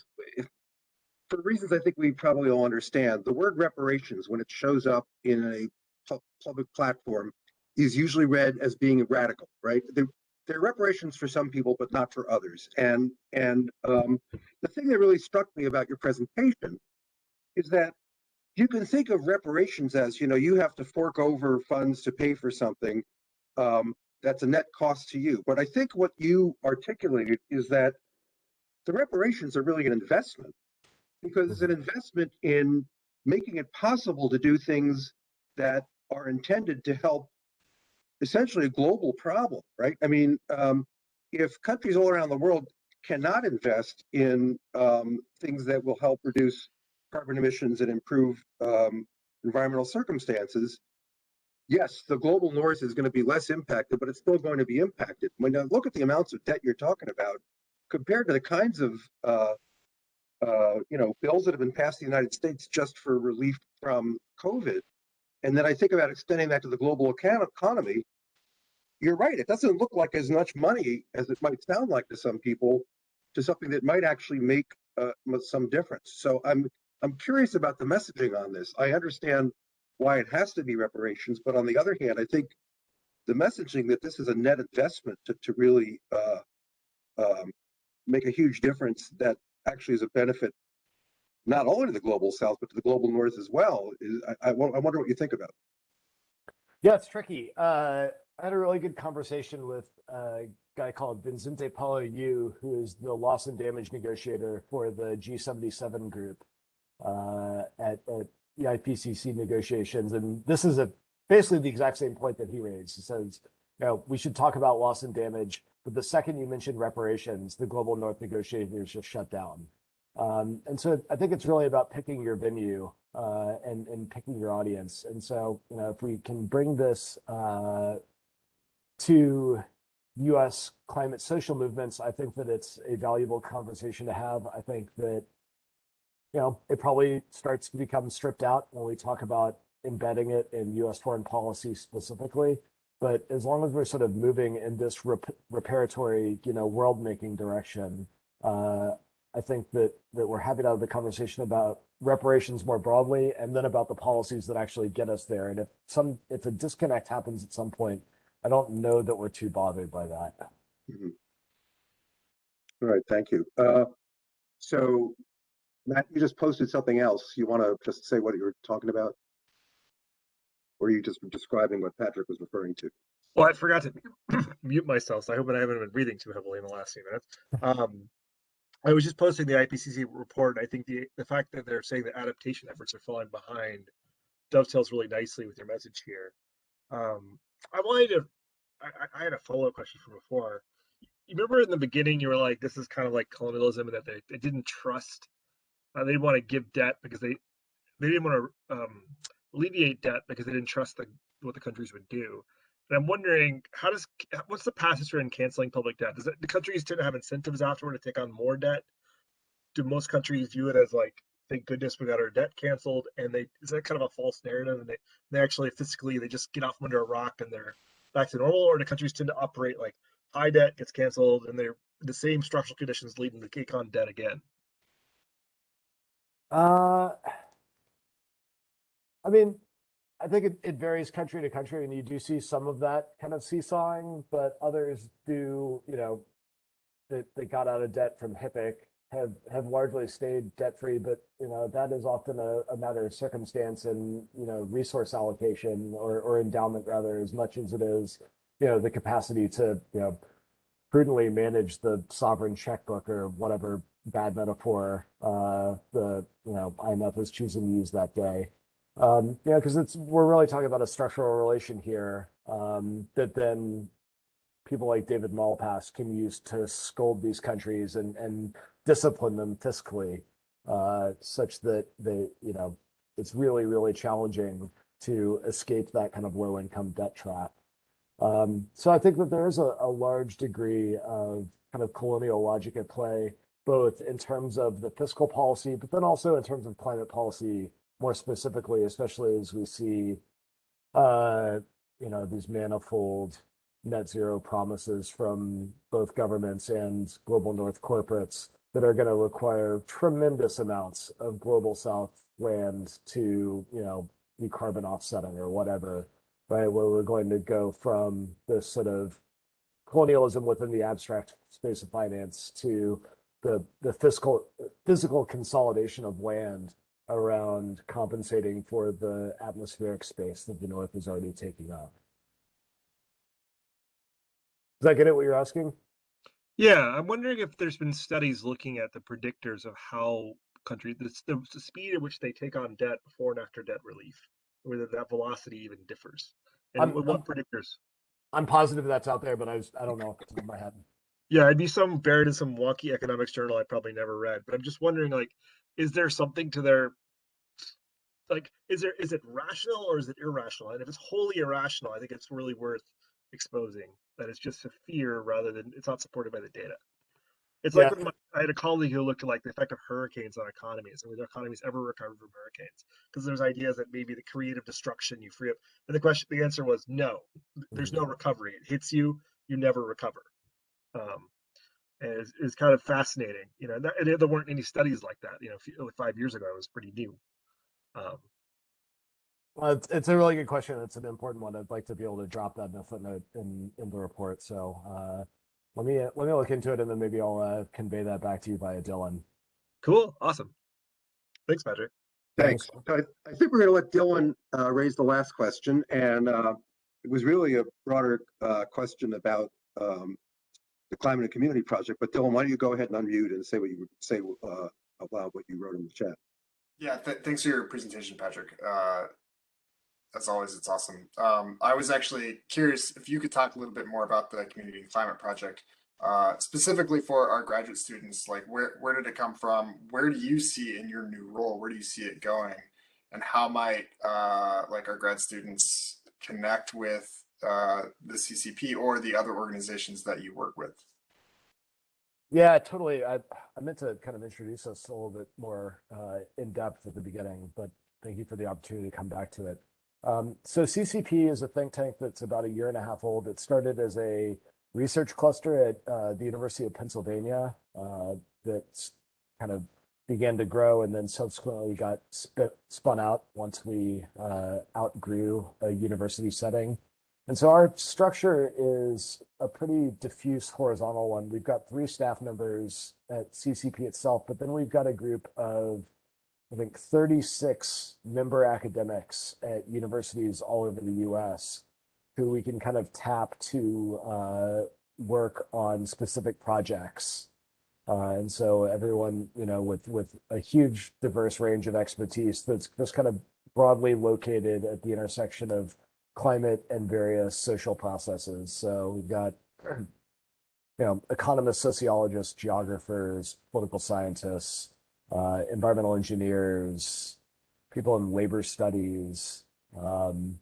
Speaker 1: for reasons I think we probably all understand, the word reparations, when it shows up in a public platform, is usually read as being radical, right? There are reparations for some people, but not for others. And the thing that really struck me about your presentation is that you can think of reparations as, you know, you have to fork over funds to pay for something that's a net cost to you. But I think what you articulated is that the reparations are really an investment, because it's an investment in making it possible to do things that are intended to help essentially a global problem, right? I mean, if countries all around the world cannot invest in things that will help reduce carbon emissions and improve environmental circumstances, yes, the global north is going to be less impacted, but it's still going to be impacted. When you look at the amounts of debt you're talking about, compared to the kinds of bills that have been passed in the United States just for relief from COVID, and then I think about extending that to the global economy, you're right. It doesn't look like as much money as it might sound like to some people, to something that might actually make some difference. So I'm curious about the messaging on this. I understand why it has to be reparations, but on the other hand, I think the messaging that this is a net investment to really make a huge difference that actually is a benefit not only to the global south but to the global north as well. I wonder what you think about it.
Speaker 3: Yeah, it's tricky. I had a really good conversation with a guy called Vincente Paulo, who is the loss and damage negotiator for the G77 group at the Ipcc negotiations. And this is basically the exact same point that he raised. He says, we should talk about loss and damage, but the second you mention reparations, the global north negotiators just shut down. And so I think it's really about picking your venue and picking your audience. And so, if we can bring this to U.S. climate social movements, I think that it's a valuable conversation to have. I think that, it probably starts to become stripped out when we talk about embedding it in U.S. foreign policy specifically. But as long as we're sort of moving in this reparatory, world-making direction, I think that we're happy to have the conversation about reparations more broadly, and then about the policies that actually get us there. And if a disconnect happens at some point, I don't know that we're too bothered by that.
Speaker 1: Mm-hmm. All right, thank you. So, Matt, you just posted something else. You want to just say what you were talking about? Or are you just describing what Patrick was referring to?
Speaker 4: Well, I forgot to mute myself, so I hope I haven't been breathing too heavily in the last few minutes. I was just posting the Ipcc report. And I think the fact that they're saying that adaptation efforts are falling behind dovetails really nicely with your message here. I had a follow-up question from before. You remember in the beginning, you were like, this is kind of like colonialism, and that they didn't trust, they didn't want to give debt because they didn't want to alleviate debt because they didn't trust what the countries would do. And I'm wondering, what's the path history in canceling public debt? The countries tend to have incentives afterward to take on more debt? Do most countries view it as like, thank goodness we got our debt canceled? And is that kind of a false narrative? And they actually fiscally, they just get off from under a rock and they're back to normal? Or do countries tend to operate like high debt gets canceled and they're the same structural conditions leading to take on debt again?
Speaker 3: I mean, I think it varies country to country, and you do see some of that kind of seesawing, but others do, they got out of debt from HIPC, have largely stayed debt free, but that is often a matter of circumstance and resource allocation or endowment rather, as much as it is the capacity to prudently manage the sovereign checkbook, or whatever bad metaphor the IMF is choosing to use that day. Because we're really talking about a structural relation here that then people like David Malpass can use to scold these countries and discipline them fiscally, such that it's really, really challenging to escape that kind of low income debt trap. So I think that there is a large degree of kind of colonial logic at play, both in terms of the fiscal policy, but then also in terms of climate policy more specifically, especially as we see, these manifold net zero promises from both governments and global north corporates that are going to require tremendous amounts of global south land to, be carbon offsetting or whatever, right? Where we're going to go from this sort of colonialism within the abstract space of finance to the physical consolidation of land around compensating for the atmospheric space that the North is already taking up. Does that get at what you're asking?
Speaker 4: Yeah, I'm wondering if there's been studies looking at the predictors of how countries, the speed at which they take on debt before and after debt relief, whether that velocity even differs. And what predictors?
Speaker 3: I'm positive that's out there, but I don't know off the top of my head.
Speaker 4: Yeah, it'd be some buried in some wonky economics journal I probably never read. But I'm just wondering, like, is there something to their like, is it rational or is it irrational? And if it's wholly irrational, I think it's really worth exposing that it's just a fear rather than it's not supported by the data. It's
Speaker 3: Yeah.
Speaker 4: like when I had a colleague who looked at like the effect of hurricanes on economies and whether economies ever recover from hurricanes, because there's ideas that maybe the creative destruction you free up. And the answer was no. There's no recovery. It hits you, you never recover. And is kind of fascinating. You know, there weren't any studies like that. You know, 5 years ago, it was pretty new.
Speaker 3: Well, it's a really good question. It's an important one. I'd like to be able to drop that in a footnote in the report. So let me look into it, and then maybe I'll convey that back to you via Dylan.
Speaker 4: Cool, awesome. Thanks, Patrick.
Speaker 1: Thanks. I think we're going to let Dylan raise the last question, and it was really a broader question about the Climate and Community Project. But Dylan, why don't you go ahead and unmute and say what you would say about what you wrote in the chat?
Speaker 5: Yeah, thanks for your presentation, Patrick. As always, it's awesome. I was actually curious if you could talk a little bit more about the Community and Climate Project, specifically for our graduate students. Like, where did it come from? Where do you see it in your new role? Where do you see it going? And how might like our grad students connect with the CCP or the other organizations that you work with?
Speaker 3: Yeah, totally. I meant to kind of introduce us a little bit more in depth at the beginning, but thank you for the opportunity to come back to it. So CCP is a think tank that's about 1.5 years old. It started as a research cluster at the University of Pennsylvania that kind of began to grow and then subsequently got spun out once we outgrew a university setting. And so our structure is a pretty diffuse horizontal one. We've got 3 staff members at CCP itself, but then we've got a group of, I think, 36 member academics at universities all over the US who we can kind of tap to work on specific projects. And so everyone, you know, with a huge diverse range of expertise that's just kind of broadly located at the intersection of climate and various social processes. So we've got, you know, economists, sociologists, geographers, political scientists, environmental engineers, people in labor studies, you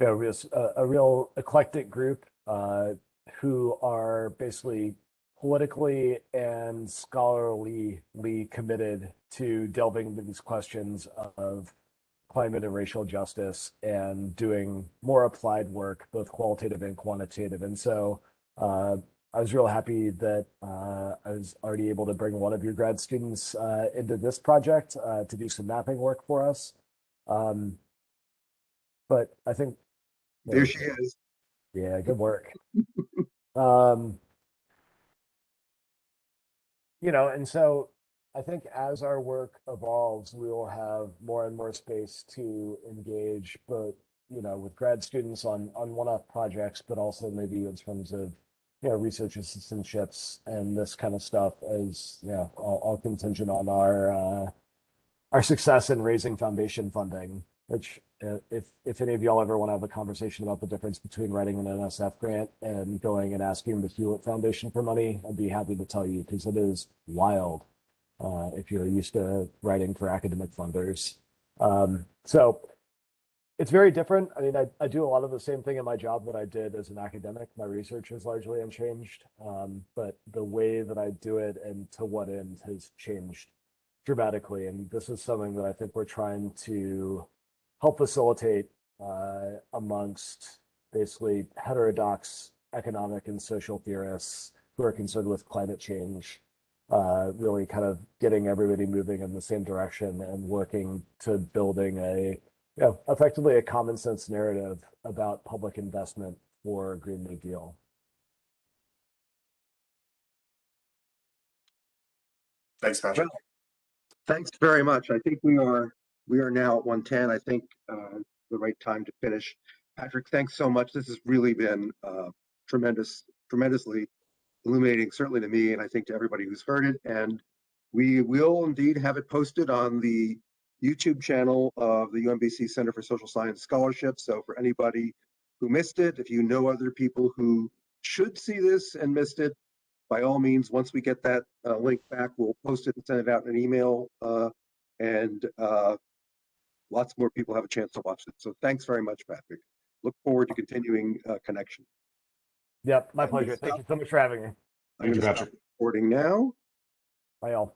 Speaker 3: know, a real eclectic group who are basically politically and scholarly committed to delving into these questions of climate and racial justice and doing more applied work, both qualitative and quantitative. And so I was real happy that I was already able to bring one of your grad students into this project to do some mapping work for us. But I think
Speaker 1: there she is.
Speaker 3: Yeah, good work. You know, and so I think as our work evolves, we will have more and more space to engage both, you know, with grad students on one-off projects, but also maybe in terms of, you know, research assistantships and this kind of stuff as, you know, all contingent on our success in raising foundation funding, which if any of y'all ever want to have a conversation about the difference between writing an NSF grant and going and asking the Hewlett Foundation for money, I'd be happy to tell you, because it is wild if you're used to writing for academic funders. So it's very different. I mean, I do a lot of the same thing in my job that I did as an academic. My research is largely unchanged, but the way that I do it and to what end has changed dramatically. And this is something that I think we're trying to help facilitate amongst basically heterodox economic and social theorists who are concerned with climate change, really kind of getting everybody moving in the same direction and working to building a, you know, effectively a common sense narrative about public investment for Green New Deal.
Speaker 5: Thanks, Patrick.
Speaker 1: Well, thanks very much. I think we are now at 1:10. I think the right time to finish. Patrick, thanks so much. This has really been tremendously illuminating, certainly to me, and I think to everybody who's heard it. And we will indeed have it posted on the YouTube channel of the UMBC Center for Social Science Scholarship. So for anybody who missed it, if you know other people who should see this and missed it, by all means, once we get that link back, we'll post it and send it out in an email. lots more people have a chance to watch it. So thanks very much, Patrick. Look forward to continuing connection.
Speaker 3: Yep, my
Speaker 1: I'm gonna
Speaker 3: pleasure. Thank
Speaker 1: stop-
Speaker 3: you so much for having me.
Speaker 1: I'm
Speaker 2: Thank you,
Speaker 1: going to stop
Speaker 2: Patrick.
Speaker 1: recording now.
Speaker 3: Bye, all.